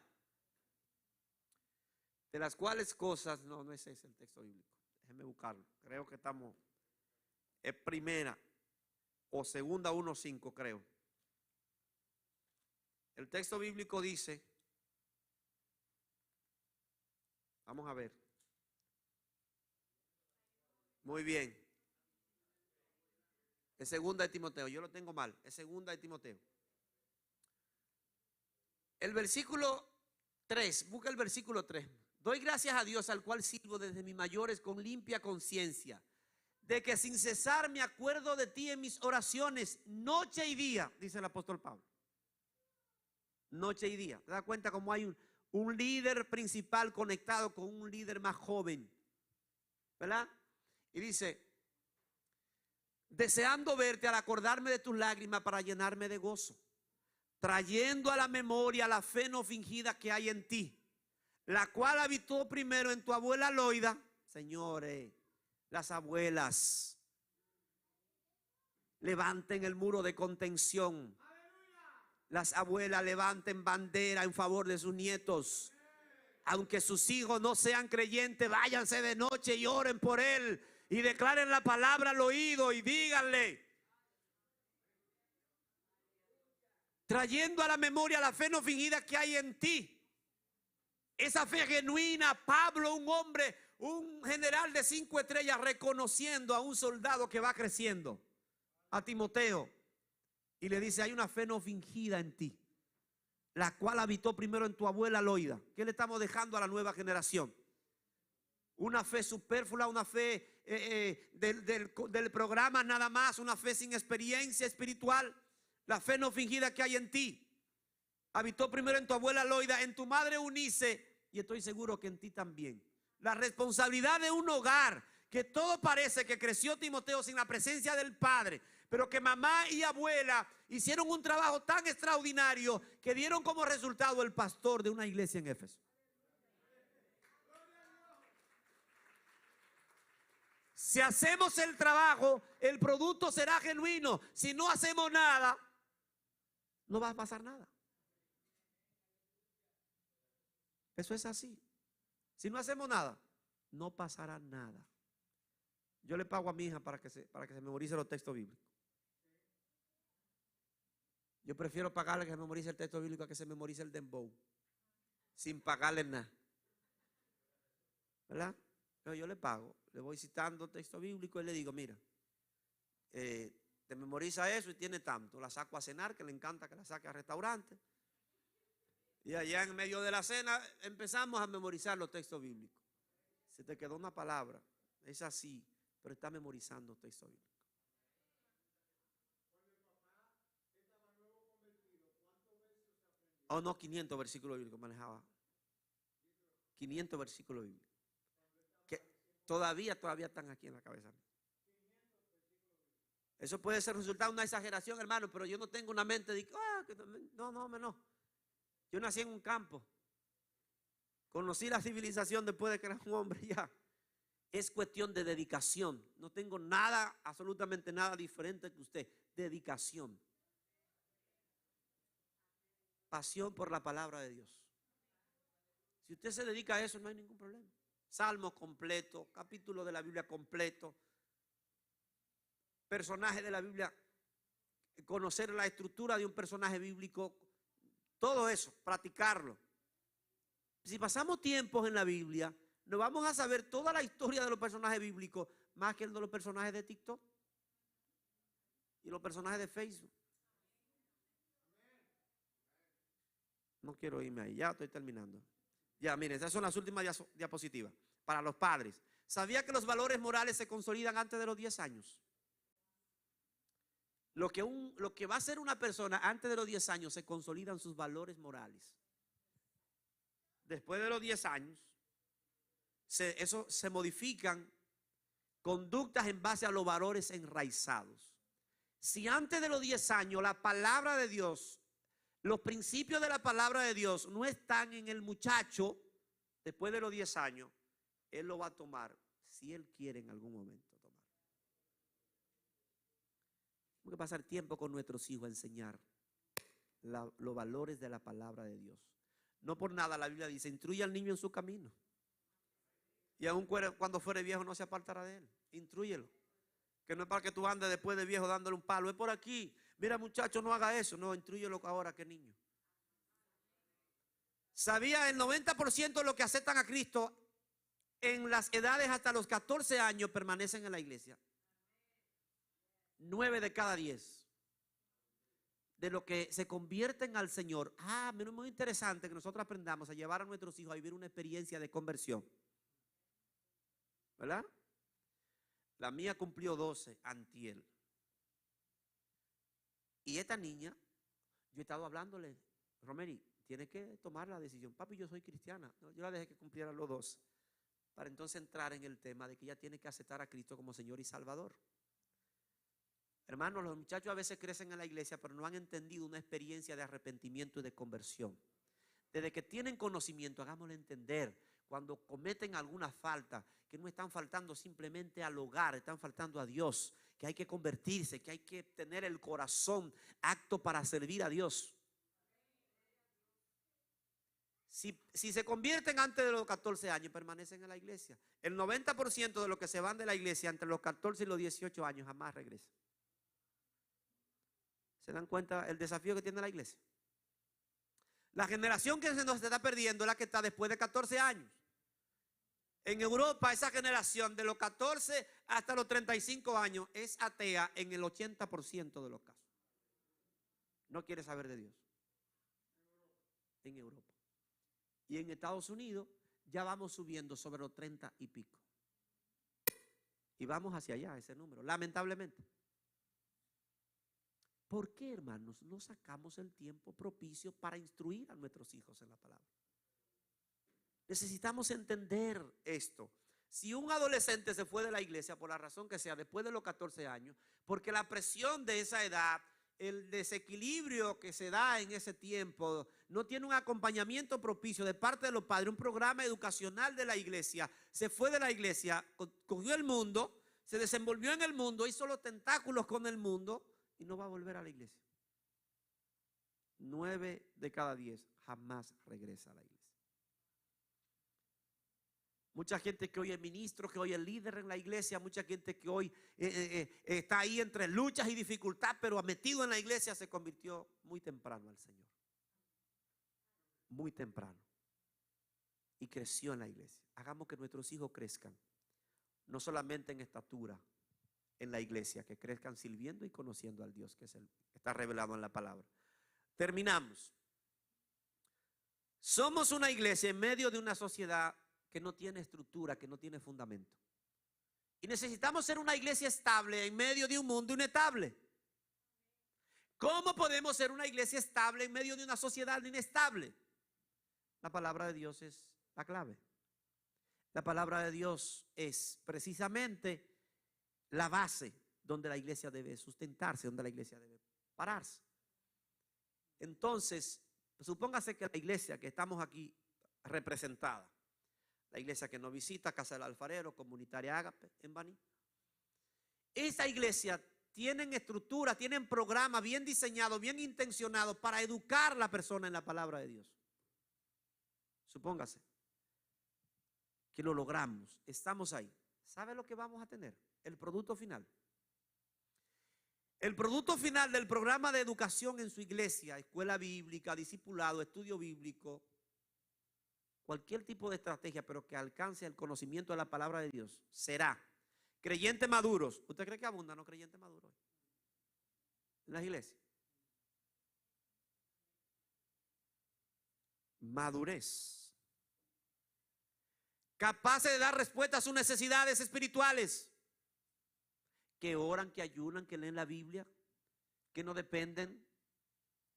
De las cuales cosas, no ese es el texto bíblico. Déjenme buscarlo. Creo que estamos, es primera o segunda 1:5 creo. El texto bíblico dice, vamos a ver. Muy bien. Es segunda de Timoteo, yo lo tengo mal, es segunda de Timoteo. El versículo 3, busca el versículo 3. Doy gracias a Dios, al cual sirvo desde mis mayores con limpia conciencia, de que sin cesar me acuerdo de ti en mis oraciones, noche y día, dice el apóstol Pablo. Noche y día. ¿Te das cuenta cómo hay un líder principal conectado con un líder más joven? ¿Verdad? Y dice, deseando verte al acordarme de tus lágrimas para llenarme de gozo, trayendo a la memoria la fe no fingida que hay en ti, la cual habitó primero en tu abuela Loida. Señores, las abuelas, levanten el muro de contención. Las abuelas levanten bandera en favor de sus nietos. Aunque sus hijos no sean creyentes, váyanse de noche y oren por él y declaren la palabra al oído y díganle, trayendo a la memoria la fe no fingida que hay en ti. Esa fe genuina. Pablo, un hombre, un general de 5 estrellas, reconociendo a un soldado que va creciendo, a Timoteo, y le dice, hay una fe no fingida en ti, la cual habitó primero en tu abuela Loida. ¿Qué le estamos dejando a la nueva generación? Una fe superflua, una fe del programa nada más, una fe sin experiencia espiritual. La fe no fingida que hay en ti habitó primero en tu abuela Loida, en tu madre Eunice, y estoy seguro que en ti también. La responsabilidad de un hogar, que todo parece que creció Timoteo sin la presencia del padre, pero que mamá y abuela hicieron un trabajo tan extraordinario que dieron como resultado el pastor de una iglesia en Éfeso. Si hacemos el trabajo, el producto será genuino. Si no hacemos nada, no va a pasar nada. Eso es así. Si no hacemos nada, no pasará nada. Yo le pago a mi hija para que se memorice los textos bíblicos. Yo prefiero pagarle que se memorice el texto bíblico a que se memorice el dembow, sin pagarle nada. ¿Verdad? Pero yo le pago, le voy citando texto bíblico y le digo, mira, te memoriza eso y tiene tanto. La saco a cenar, que le encanta que la saque a restaurante. Y allá en medio de la cena empezamos a memorizar los textos bíblicos. Se te quedó una palabra, es así, pero está memorizando textos bíblicos. Oh, no, 500 versículos bíblicos manejaba. 500 versículos bíblicos. Que todavía están aquí en la cabeza. Eso puede ser resultado de una exageración, hermano, pero yo no tengo una mente de no. Yo nací en un campo. Conocí la civilización después de que era un hombre ya. Es cuestión de dedicación. No tengo nada, absolutamente nada diferente que usted. Dedicación. Pasión por la palabra de Dios. Si usted se dedica a eso, no hay ningún problema. Salmo completo, capítulo de la Biblia completo, personaje de la Biblia, conocer la estructura de un personaje bíblico, todo eso, practicarlo. Si pasamos tiempos en la Biblia, nos vamos a saber toda la historia de los personajes bíblicos, más que el de los personajes de TikTok y los personajes de Facebook. No quiero irme ahí, ya estoy terminando. Ya, miren, esas son las últimas diapositivas. Para los padres, ¿sabía que los valores morales se consolidan antes de los 10 años? Lo que va a ser una persona antes de los 10 años, se consolidan sus valores morales. Después de los 10 años, se modifican conductas en base a los valores enraizados. Si antes de los 10 años la palabra de Dios, los principios de la palabra de Dios no están en el muchacho, después de los 10 años, él lo va a tomar si él quiere en algún momento tomar. Tenemos que pasar tiempo con nuestros hijos a enseñar los valores de la palabra de Dios. No por nada la Biblia dice, instruye al niño en su camino. Y aun cuando fuere viejo no se apartará de él. Instrúyelo. Que no es para que tú andes después de viejo dándole un palo. Es por aquí. Mira, muchacho, no haga eso. No, instrúyelo ahora que niño. ¿Sabía el 90% de los que aceptan a Cristo en las edades hasta los 14 años permanecen en la iglesia? 9 de cada 10 de lo que se convierten al Señor. Es muy interesante que nosotros aprendamos a llevar a nuestros hijos a vivir una experiencia de conversión, ¿verdad? La mía cumplió 12 antier. Y esta niña, yo he estado hablándole, Romeri, tiene que tomar la decisión. Papi, yo soy cristiana. No, yo la dejé que cumpliera los 12 para entonces entrar en el tema de que ella tiene que aceptar a Cristo como Señor y Salvador. Hermanos, los muchachos a veces crecen en la iglesia, pero no han entendido una experiencia de arrepentimiento y de conversión. Desde que tienen conocimiento, hagámosle entender, cuando cometen alguna falta, que no están faltando simplemente al hogar, están faltando a Dios, que hay que convertirse, que hay que tener el corazón apto para servir a Dios. Si se convierten antes de los 14 años, permanecen en la iglesia. El 90% de los que se van de la iglesia entre los 14 y los 18 años jamás regresan. ¿Se dan cuenta el desafío que tiene la iglesia? La generación que se nos está perdiendo es la que está después de 14 años. En Europa, esa generación de los 14 hasta los 35 años es atea en el 80% de los casos. No quiere saber de Dios. En Europa. Y en Estados Unidos ya vamos subiendo sobre los 30 y pico. Y vamos hacia allá, ese número, lamentablemente. ¿Por qué, hermanos, no sacamos el tiempo propicio para instruir a nuestros hijos en la palabra? Necesitamos entender esto. Si un adolescente se fue de la iglesia por la razón que sea después de los 14 años, porque la presión de esa edad, el desequilibrio que se da en ese tiempo, no tiene un acompañamiento propicio de parte de los padres, un programa educacional de la iglesia, se fue de la iglesia, cogió el mundo, se desenvolvió en el mundo, hizo los tentáculos con el mundo y no va a volver a la iglesia. 9 de cada 10 jamás regresa a la iglesia. Mucha gente que hoy es ministro, que hoy es líder en la iglesia, mucha gente que hoy está ahí entre luchas y dificultades, pero metido en la iglesia, se convirtió muy temprano al Señor. Muy temprano. Y creció en la iglesia. Hagamos que nuestros hijos crezcan, no solamente en estatura en la iglesia, que crezcan sirviendo y conociendo al Dios que está revelado en la palabra. Terminamos. Somos una iglesia en medio de una sociedad que no tiene estructura, que no tiene fundamento. Y necesitamos ser una iglesia estable en medio de un mundo inestable. ¿Cómo podemos ser una iglesia estable en medio de una sociedad inestable? La palabra de Dios es la clave. La palabra de Dios es precisamente la base donde la iglesia debe sustentarse, donde la iglesia debe pararse. Entonces, supóngase que la iglesia que estamos aquí representada, la iglesia que nos visita, Casa del Alfarero, Comunitaria Ágape, en Baní. Esa iglesia tienen estructura, tienen programas bien diseñados, bien intencionados para educar a la persona en la palabra de Dios. Supóngase que lo logramos, estamos ahí. ¿Sabe lo que vamos a tener? El producto final. El producto final del programa de educación en su iglesia, escuela bíblica, discipulado, estudio bíblico, cualquier tipo de estrategia, pero que alcance el conocimiento de la palabra de Dios, será creyentes maduros. ¿Usted cree que abundan los creyentes maduros en las iglesias? Madurez. Capaces de dar respuesta a sus necesidades espirituales. Que oran, que ayunan, que leen la Biblia, que no dependen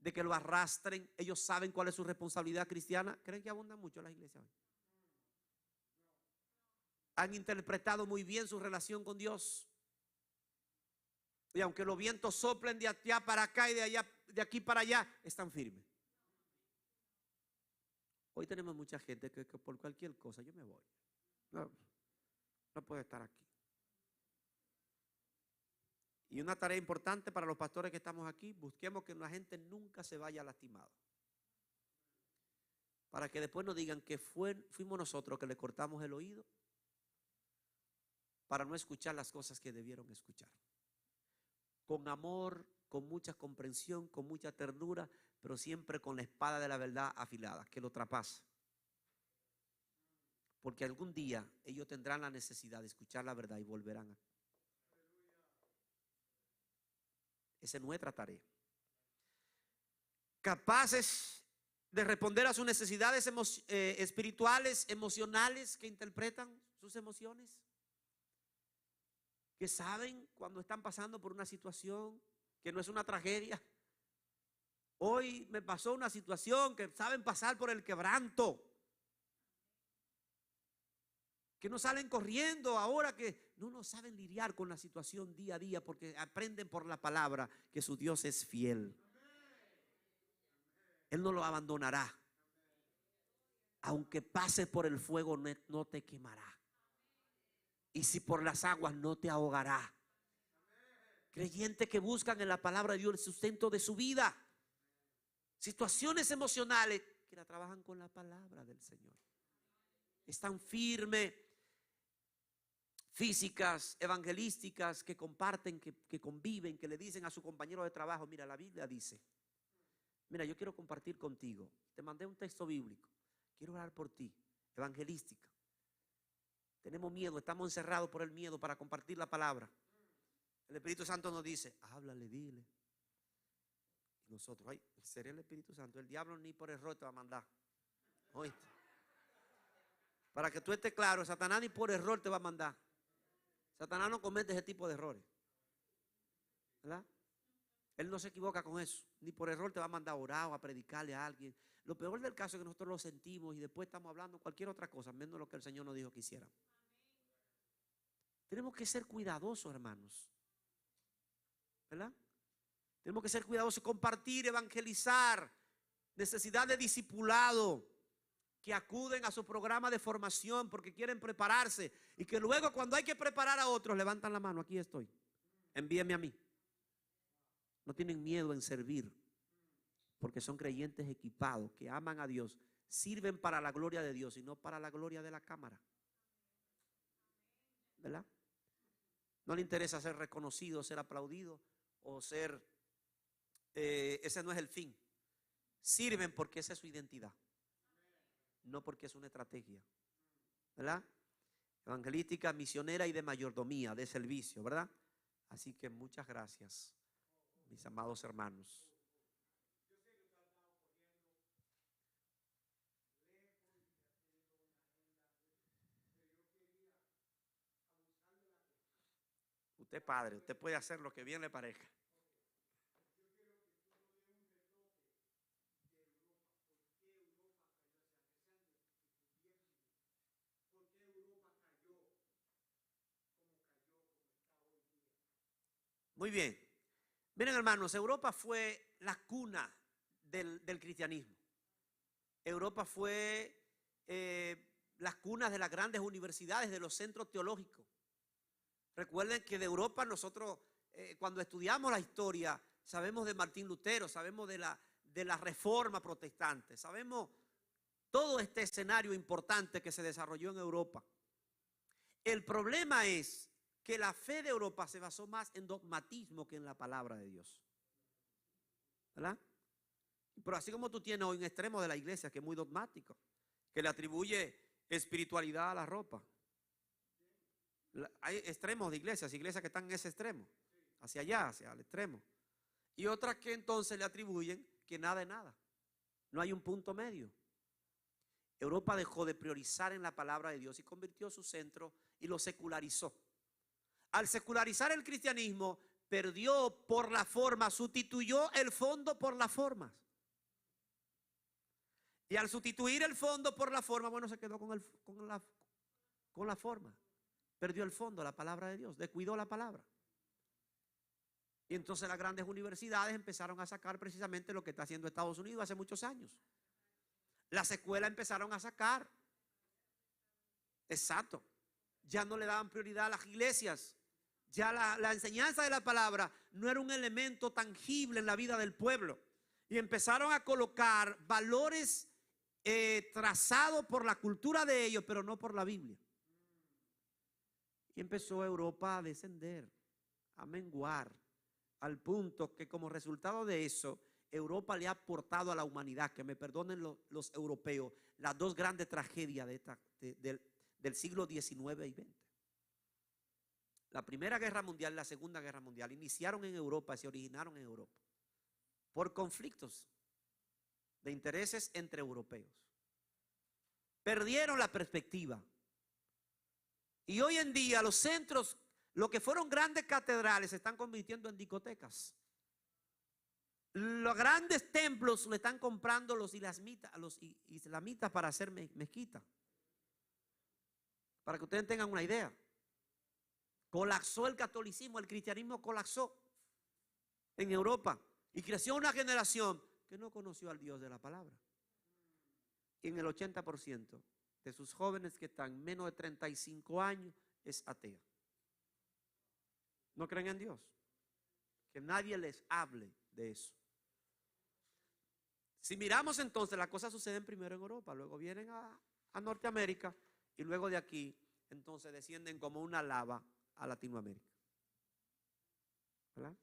de que lo arrastren. Ellos saben cuál es su responsabilidad cristiana. ¿Creen que abundan mucho las iglesias hoy? Han interpretado muy bien su relación con Dios. Y aunque los vientos soplen de allá para acá y de aquí para allá, están firmes. Hoy tenemos mucha gente que por cualquier cosa, yo me voy. No puedo estar aquí. Y una tarea importante para los pastores que estamos aquí, busquemos que la gente nunca se vaya lastimada. Para que después nos digan que fuimos nosotros que le cortamos el oído para no escuchar las cosas que debieron escuchar. Con amor, con mucha comprensión, con mucha ternura, pero siempre con la espada de la verdad afilada, que lo traspase. Porque algún día ellos tendrán la necesidad de escuchar la verdad y volverán a. Esa es nuestra tarea. Capaces de responder a sus necesidades espirituales, emocionales, que interpretan sus emociones, que saben cuando están pasando por una situación que no es una tragedia. Hoy me pasó una situación, que saben pasar por el quebranto, que no salen corriendo ahora, que no saben lidiar con la situación día a día, porque aprenden por la palabra que su Dios es fiel. Él no lo abandonará. Aunque pases por el fuego, no te quemará. Y si por las aguas, no te ahogará. Creyentes que buscan en la palabra de Dios el sustento de su vida. Situaciones emocionales que la trabajan con la palabra del Señor. Están firmes, físicas, evangelísticas, que comparten, que conviven, que le dicen a su compañero de trabajo: mira, la Biblia dice, mira, yo quiero compartir contigo, te mandé un texto bíblico, quiero orar por ti. Evangelística. Tenemos miedo, estamos encerrados por el miedo para compartir la palabra. El Espíritu Santo nos dice: háblale, dile. Y nosotros, ay, sería el Espíritu Santo. El diablo ni por error te va a mandar. ¿Oíste? Para que tú estés claro, Satanás ni por error te va a mandar. Satanás no comete ese tipo de errores, ¿verdad? Él no se equivoca con eso. Ni por error te va a mandar a orar o a predicarle a alguien. Lo peor del caso es que nosotros lo sentimos y después estamos hablando cualquier otra cosa, menos lo que el Señor nos dijo que hiciéramos. Tenemos que ser cuidadosos, hermanos, ¿verdad? Tenemos que ser cuidadosos, compartir, evangelizar, necesidad de discipulado, que acuden a su programa de formación porque quieren prepararse, y que luego, cuando hay que preparar a otros, levantan la mano: aquí estoy, envíeme a mí. No tienen miedo en servir, porque son creyentes equipados, que aman a Dios, sirven para la gloria de Dios y no para la gloria de la cámara, ¿verdad? No le interesa ser reconocido, ser aplaudido o ser, ese no es el fin. Sirven porque esa es su identidad, no porque es una estrategia, ¿verdad? Evangelística, misionera y de mayordomía, de servicio, ¿verdad? Así que muchas gracias, mis amados hermanos. Usted, padre, usted puede hacer lo que bien le parezca. Muy bien. Miren, hermanos, Europa fue la cuna del cristianismo. Europa fue las cunas de las grandes universidades, de los centros teológicos. Recuerden que de Europa nosotros, cuando estudiamos la historia, sabemos de Martín Lutero, sabemos de la Reforma protestante, sabemos todo este escenario importante que se desarrolló en Europa. El problema es que la fe de Europa se basó más en dogmatismo que en la palabra de Dios, ¿verdad? Pero así como tú tienes hoy un extremo de la iglesia que es muy dogmático, que le atribuye espiritualidad a la ropa. Hay extremos de iglesias que están en ese extremo, hacia allá, hacia el extremo. Y otras que entonces le atribuyen que nada es nada. No hay un punto medio. Europa dejó de priorizar en la palabra de Dios y convirtió su centro y lo secularizó. Al secularizar el cristianismo, perdió por la forma, sustituyó el fondo por las formas. Y al sustituir el fondo por la forma, bueno, se quedó con la forma. Perdió el fondo, la palabra de Dios, descuidó la palabra. Y entonces las grandes universidades empezaron a sacar precisamente lo que está haciendo Estados Unidos hace muchos años. Las escuelas empezaron a sacar. Exacto. Ya no le daban prioridad a las iglesias. Ya la enseñanza de la palabra no era un elemento tangible en la vida del pueblo. Y empezaron a colocar valores trazados por la cultura de ellos, pero no por la Biblia. Y empezó Europa a descender, a menguar, al punto que como resultado de eso, Europa le ha aportado a la humanidad, que me perdonen los europeos, las dos grandes tragedias del siglo XIX y XX. La Primera Guerra Mundial y la Segunda Guerra Mundial iniciaron en Europa y se originaron en Europa por conflictos de intereses entre europeos. Perdieron la perspectiva. Y hoy en día los centros, lo que fueron grandes catedrales, se están convirtiendo en discotecas. Los grandes templos le están comprando los islamitas para hacer mezquita. Para que ustedes tengan una idea. Colapsó el catolicismo, el cristianismo colapsó en Europa y creció una generación que no conoció al Dios de la palabra. Y en el 80% de sus jóvenes que están menos de 35 años es atea. No creen en Dios. Que nadie les hable de eso. Si miramos entonces, las cosas suceden primero en Europa, luego vienen a Norteamérica y luego de aquí entonces descienden como una lava a Latinoamérica. ¿Verdad?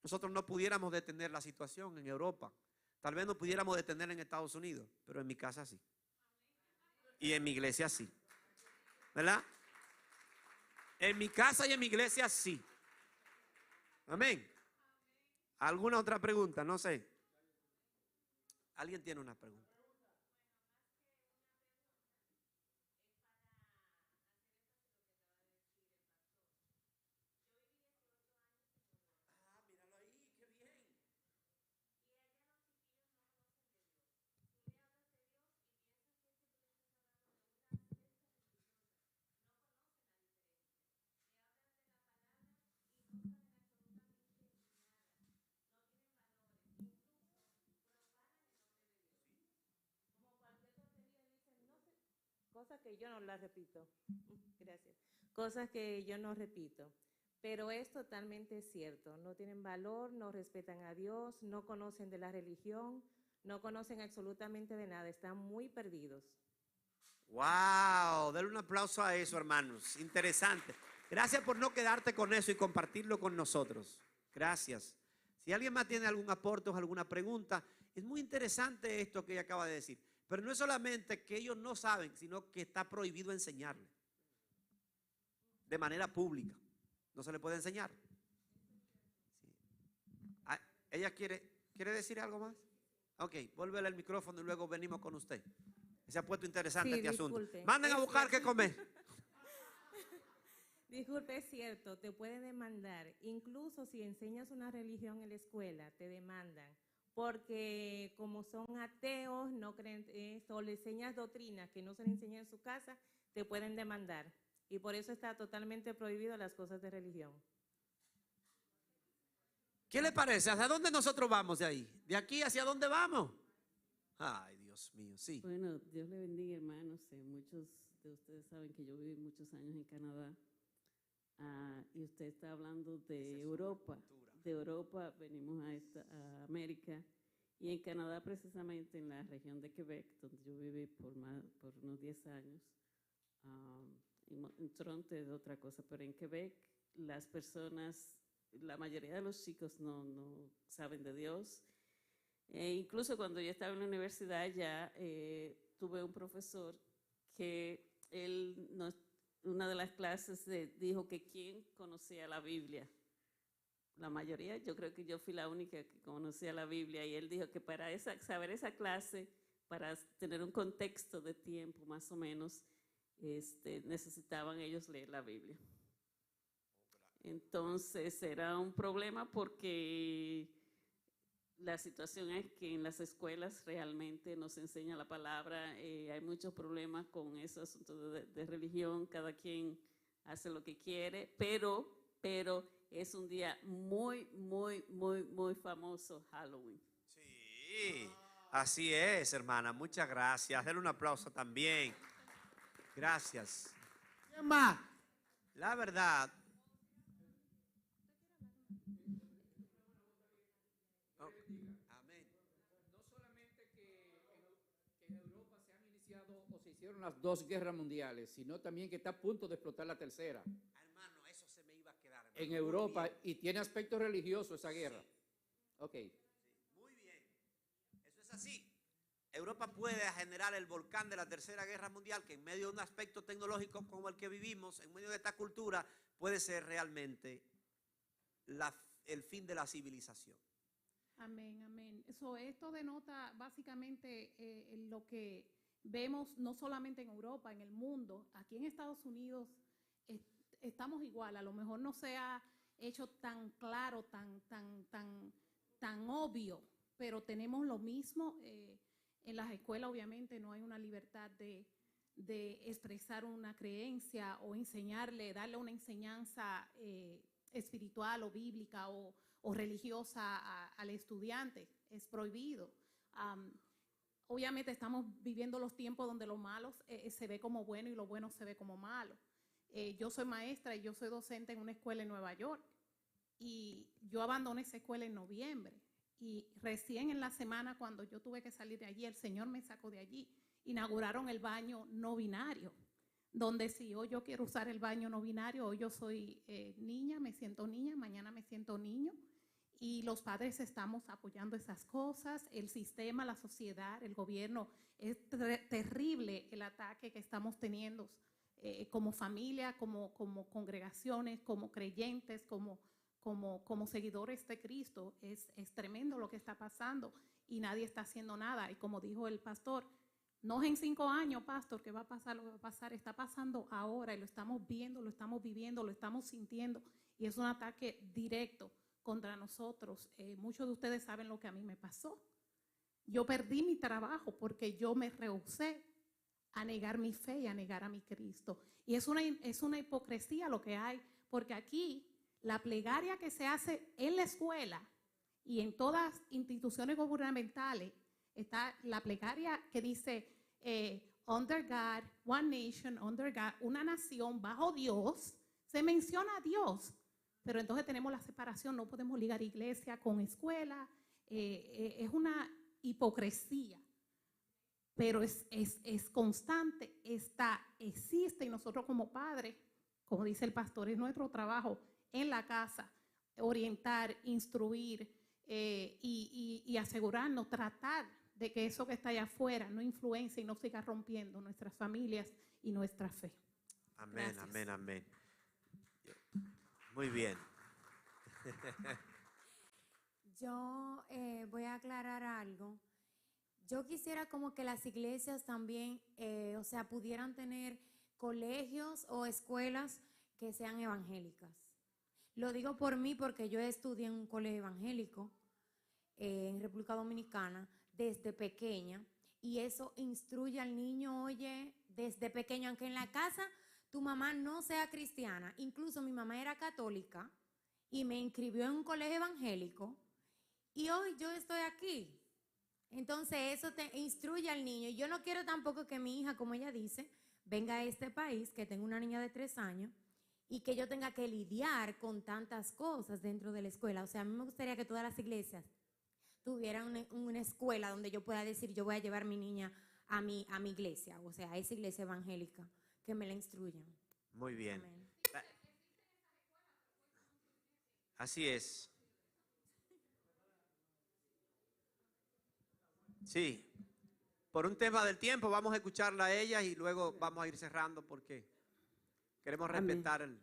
Nosotros no pudiéramos detener la situación en Europa. Tal vez no pudiéramos detener en Estados Unidos, pero en mi casa sí. Y en mi iglesia sí. ¿Verdad? En mi casa y en mi iglesia sí. Amén. ¿Alguna otra pregunta? No sé. ¿Alguien tiene una pregunta? Cosas que yo no las repito. Gracias. Cosas que yo no repito. Pero es totalmente cierto. No tienen valor, no respetan a Dios, no conocen de la religión, no conocen absolutamente de nada. Están muy perdidos. Wow, denle un aplauso a eso, hermanos. Interesante. Gracias por no quedarte con eso y compartirlo con nosotros. Gracias. Si alguien más tiene algún aporte o alguna pregunta, es muy interesante esto que ella acaba de decir. Pero no es solamente que ellos no saben, sino que está prohibido enseñarle de manera pública. No se le puede enseñar. Sí. ¿Ella quiere decir algo más? Ok, vuélvele el micrófono y luego venimos con usted. Se ha puesto interesante este asunto. Manden a buscar qué comer. Disculpe, es cierto, te pueden demandar. Incluso si enseñas una religión en la escuela, te demandan. Porque como son ateos, no creen eso, o le enseñas doctrinas que no se le enseña en su casa, te pueden demandar. Y por eso está totalmente prohibido las cosas de religión. ¿Qué le parece? ¿Hacia dónde nosotros vamos de ahí? ¿De aquí hacia dónde vamos? Ay, Dios mío, sí. Bueno, Dios le bendiga, hermanos. Muchos de ustedes saben que yo viví muchos años en Canadá. Y usted está hablando de Europa. De Europa venimos a América. Y en Canadá, precisamente en la región de Quebec, donde yo viví por unos 10 años. En Toronto es otra cosa, pero en Quebec las personas, la mayoría de los chicos no saben de Dios. Incluso cuando yo estaba en la universidad ya tuve un profesor que una de las clases dijo que quién conocía la Biblia. La mayoría, yo creo que yo fui la única que conocía la Biblia, y él dijo que para saber esa clase, para tener un contexto de tiempo más o menos, necesitaban ellos leer la Biblia. Entonces era un problema porque la situación es que en las escuelas realmente no se enseña la palabra. Hay muchos problemas con esos asuntos de religión, cada quien hace lo que quiere, pero es un día muy, muy, muy, muy famoso, Halloween. Sí, así es, hermana. Muchas gracias. Denle un aplauso también. Gracias. ¿Quién más? La verdad. Amén. No solamente que en Europa se han iniciado o se hicieron las 2 guerras mundiales, sino también que está a punto de explotar la tercera. Hermano, eso se me iba a quedar. Hermano. En Europa, y tiene aspecto religioso esa guerra. Sí. Ok. Sí, muy bien. Eso es así. Europa puede generar el volcán de la Tercera Guerra Mundial, que en medio de un aspecto tecnológico como el que vivimos, en medio de esta cultura, puede ser realmente el fin de la civilización. Amén, amén. Esto denota básicamente lo que vemos no solamente en Europa, en el mundo. Aquí en Estados Unidos estamos igual. A lo mejor no se ha hecho tan claro, tan obvio, pero tenemos lo mismo. En las escuelas obviamente no hay una libertad de expresar una creencia o darle una enseñanza espiritual o bíblica o religiosa al estudiante. Es prohibido. Obviamente estamos viviendo los tiempos donde lo malo se ve como bueno y lo bueno se ve como malo. Yo soy maestra y yo soy docente en una escuela en Nueva York y yo abandoné esa escuela en noviembre y recién en la semana cuando yo tuve que salir de allí, el Señor me sacó de allí. Inauguraron el baño no binario, donde si hoy yo quiero usar el baño no binario, hoy yo soy niña, me siento niña, mañana me siento niño. Y los padres estamos apoyando esas cosas, el sistema, la sociedad, el gobierno. Es terrible el ataque que estamos teniendo como familia, como congregaciones, como creyentes, como seguidores de Cristo. Es tremendo lo que está pasando y nadie está haciendo nada. Y como dijo el pastor, no es en 5 años, pastor, que va a pasar lo que va a pasar. Está pasando ahora y lo estamos viendo, lo estamos viviendo, lo estamos sintiendo. Y es un ataque directo contra nosotros. Muchos de ustedes saben lo que a mí me pasó. Yo perdí mi trabajo porque yo me rehusé a negar mi fe y a negar a mi Cristo. Y es una hipocresía lo que hay, porque aquí la plegaria que se hace en la escuela y en todas las instituciones gubernamentales, está la plegaria que dice under God, one nation, under God, una nación bajo Dios. Se menciona a Dios. Pero entonces tenemos la separación, no podemos ligar iglesia con escuela, es una hipocresía, pero es constante, existe y nosotros como padres, como dice el pastor, es nuestro trabajo en la casa, orientar, instruir y asegurarnos, tratar de que eso que está allá afuera no influencie y no siga rompiendo nuestras familias y nuestra fe. Amén, Gracias. amén, amén. Muy bien. Yo voy a aclarar algo. Yo quisiera como que las iglesias también, o sea, pudieran tener colegios o escuelas que sean evangélicas. Lo digo por mí porque yo estudié en un colegio evangélico en República Dominicana desde pequeña y eso instruye al niño, oye, desde pequeño, aunque en la casa tu mamá no sea cristiana. Incluso mi mamá era católica y me inscribió en un colegio evangélico y hoy yo estoy aquí. Entonces eso te instruye al niño. Y yo no quiero tampoco que mi hija, como ella dice, venga a este país, que tengo una niña de 3 años, y que yo tenga que lidiar con tantas cosas dentro de la escuela. O sea, a mí me gustaría que todas las iglesias tuvieran una escuela donde yo pueda decir, yo voy a llevar a mi niña a mi iglesia, o sea, a esa iglesia evangélica, que me la instruyan. Muy bien. Amén. Así es. Sí. Por un tema del tiempo vamos a escucharla a ella y luego vamos a ir cerrando porque queremos respetar el...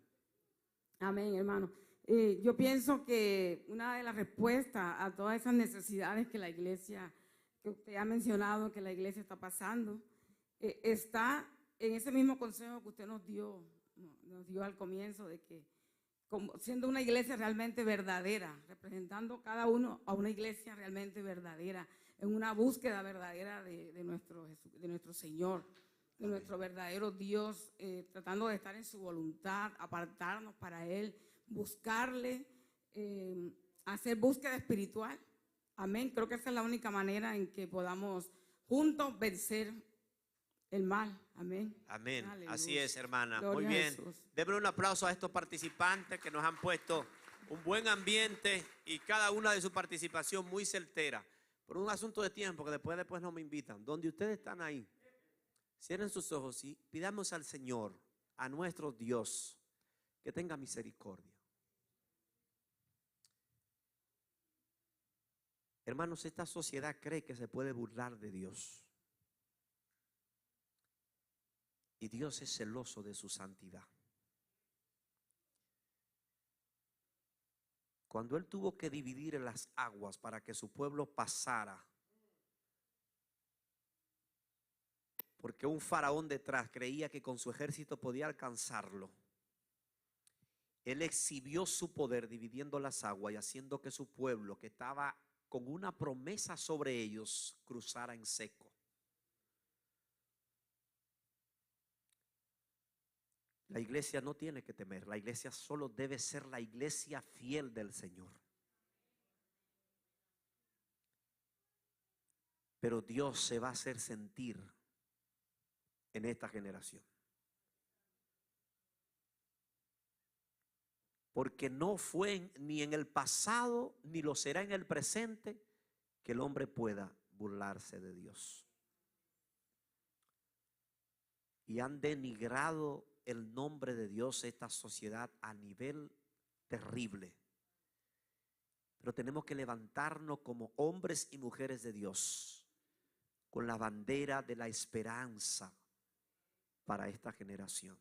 Amén, hermano. Yo pienso que una de las respuestas a todas esas necesidades que la iglesia, que usted ha mencionado, que la iglesia está pasando, está en ese mismo consejo que usted nos dio al comienzo, de que siendo una iglesia realmente verdadera, representando cada uno a una iglesia realmente verdadera, en una búsqueda verdadera de nuestro Señor, de nuestro verdadero Dios, tratando de estar en su voluntad, apartarnos para Él, buscarle, hacer búsqueda espiritual. Amén. Creo que esa es la única manera en que podamos juntos vencer el mal. Amén. Amén. Aleluya. Así es, hermana. Gloria Muy a bien. Jesús. Démosle un aplauso a estos participantes que nos han puesto un buen ambiente y cada una de su participación muy certera. Por un asunto de tiempo que después no me invitan. Donde ustedes están ahí, cierren sus ojos y pidamos al Señor, a nuestro Dios, que tenga misericordia. Hermanos, esta sociedad cree que se puede burlar de Dios. Y Dios es celoso de su santidad. Cuando él tuvo que dividir las aguas para que su pueblo pasara, porque un faraón detrás creía que con su ejército podía alcanzarlo, él exhibió su poder dividiendo las aguas y haciendo que su pueblo, que estaba con una promesa sobre ellos, cruzara en seco. La iglesia no tiene que temer, la iglesia solo debe ser la iglesia fiel del Señor. Pero Dios se va a hacer sentir en esta generación. Porque no fue ni en el pasado, ni lo será en el presente, que el hombre pueda burlarse de Dios. Y han denigrado el nombre de Dios esta sociedad a nivel terrible. Pero tenemos que levantarnos como hombres y mujeres de Dios con la bandera de la esperanza para esta generación.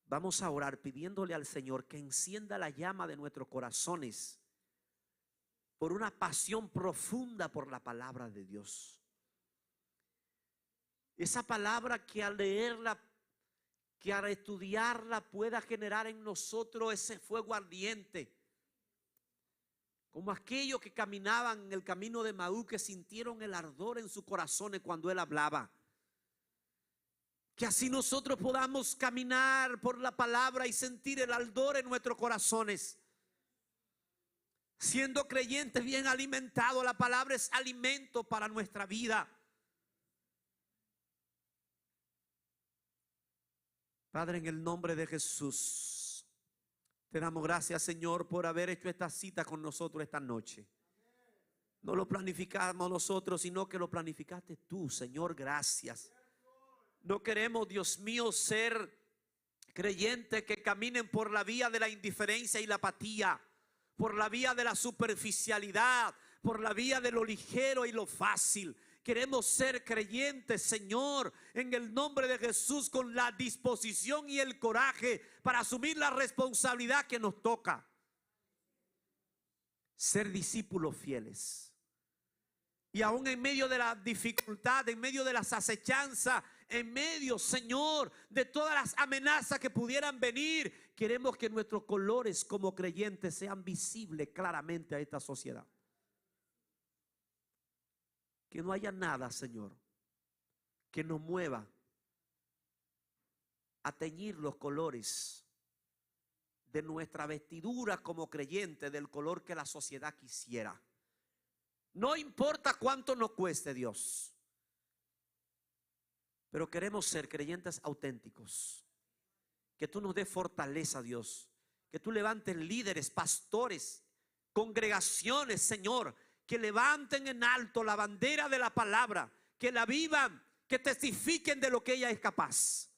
Vamos a orar pidiéndole al Señor que encienda la llama de nuestros corazones por una pasión profunda por la palabra de Dios. Esa palabra que al leerla, que al estudiarla pueda generar en nosotros ese fuego ardiente, como aquellos que caminaban en el camino de Emaús, que sintieron el ardor en sus corazones cuando él hablaba. Que así nosotros podamos caminar por la palabra y sentir el ardor en nuestros corazones. Siendo creyentes bien alimentados, la palabra es alimento para nuestra vida. Padre, en el nombre de Jesús, te damos gracias, Señor, por haber hecho esta cita con nosotros esta noche. No lo planificamos nosotros, sino que lo planificaste tú, Señor, gracias. No queremos, Dios mío, ser creyentes que caminen por la vía de la indiferencia y la apatía, por la vía de la superficialidad, por la vía de lo ligero y lo fácil. Queremos ser creyentes, Señor, en el nombre de Jesús, con la disposición y el coraje para asumir la responsabilidad que nos toca. Ser discípulos fieles. Y aún en medio de la dificultad, en medio de las acechanzas, en medio, Señor, de todas las amenazas que pudieran venir, queremos que nuestros colores como creyentes sean visibles claramente a esta sociedad. Que no haya nada, Señor, que nos mueva a teñir los colores de nuestra vestidura como creyente del color que la sociedad quisiera. No importa cuánto nos cueste, Dios, pero queremos ser creyentes auténticos. Que tú nos des fortaleza, Dios. Que tú levantes líderes, pastores, congregaciones, Señor, que levanten en alto la bandera de la palabra, que la vivan, que testifiquen de lo que ella es capaz.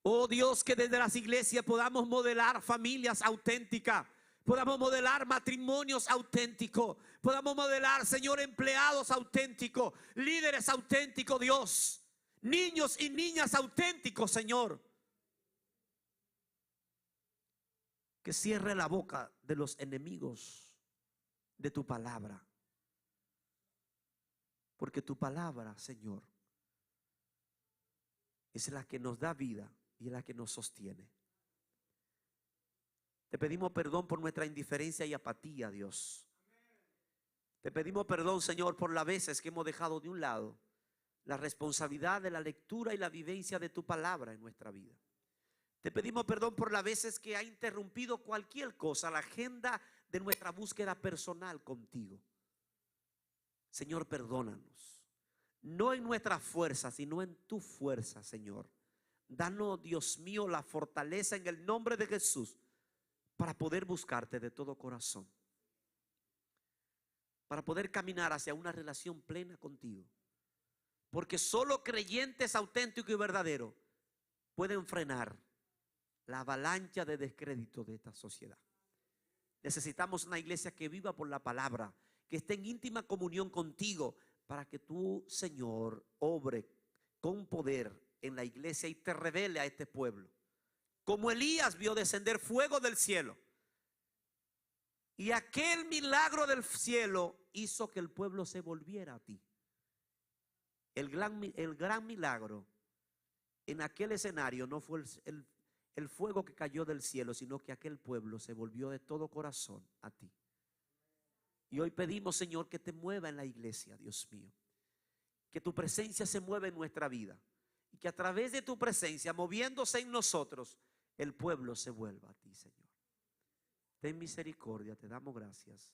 Oh Dios, que desde las iglesias podamos modelar familias auténticas, podamos modelar matrimonios auténticos, podamos modelar, Señor, empleados auténticos, líderes auténticos, Dios, niños y niñas auténticos, Señor. Que cierre la boca de los enemigos de tu palabra, porque tu palabra, Señor, es la que nos da vida y es la que nos sostiene. Te pedimos perdón por nuestra indiferencia y apatía, Dios. Te pedimos perdón, Señor, por las veces que hemos dejado de un lado la responsabilidad de la lectura y la vivencia de tu palabra en nuestra vida. Te pedimos perdón por las veces que ha interrumpido cualquier cosa, la agenda de nuestra búsqueda personal contigo. Señor, perdónanos. No en nuestra fuerza, sino en tu fuerza, Señor. Danos, Dios mío, la fortaleza en el nombre de Jesús para poder buscarte de todo corazón. Para poder caminar hacia una relación plena contigo. Porque solo creyentes auténticos y verdaderos pueden frenar la avalancha de descrédito de esta sociedad. Necesitamos una iglesia que viva por la palabra, que esté en íntima comunión contigo, para que tú, Señor, obre con poder en la iglesia y te revele a este pueblo. Como Elías vio descender fuego del cielo Y aquel milagro del cielo hizo que el pueblo se volviera a ti. El gran milagro en aquel escenario no fue el fuego que cayó del cielo, sino que aquel pueblo se volvió de todo corazón a ti. Y hoy pedimos, Señor, que te mueva en la iglesia, Dios mío. Que tu presencia se mueva en nuestra vida. Y que a través de tu presencia, moviéndose en nosotros, el pueblo se vuelva a ti, Señor. Ten misericordia, te damos gracias.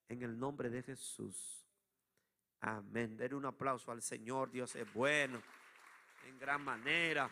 En el nombre de Jesús. Amén. Den un aplauso al Señor. Dios es bueno en gran manera.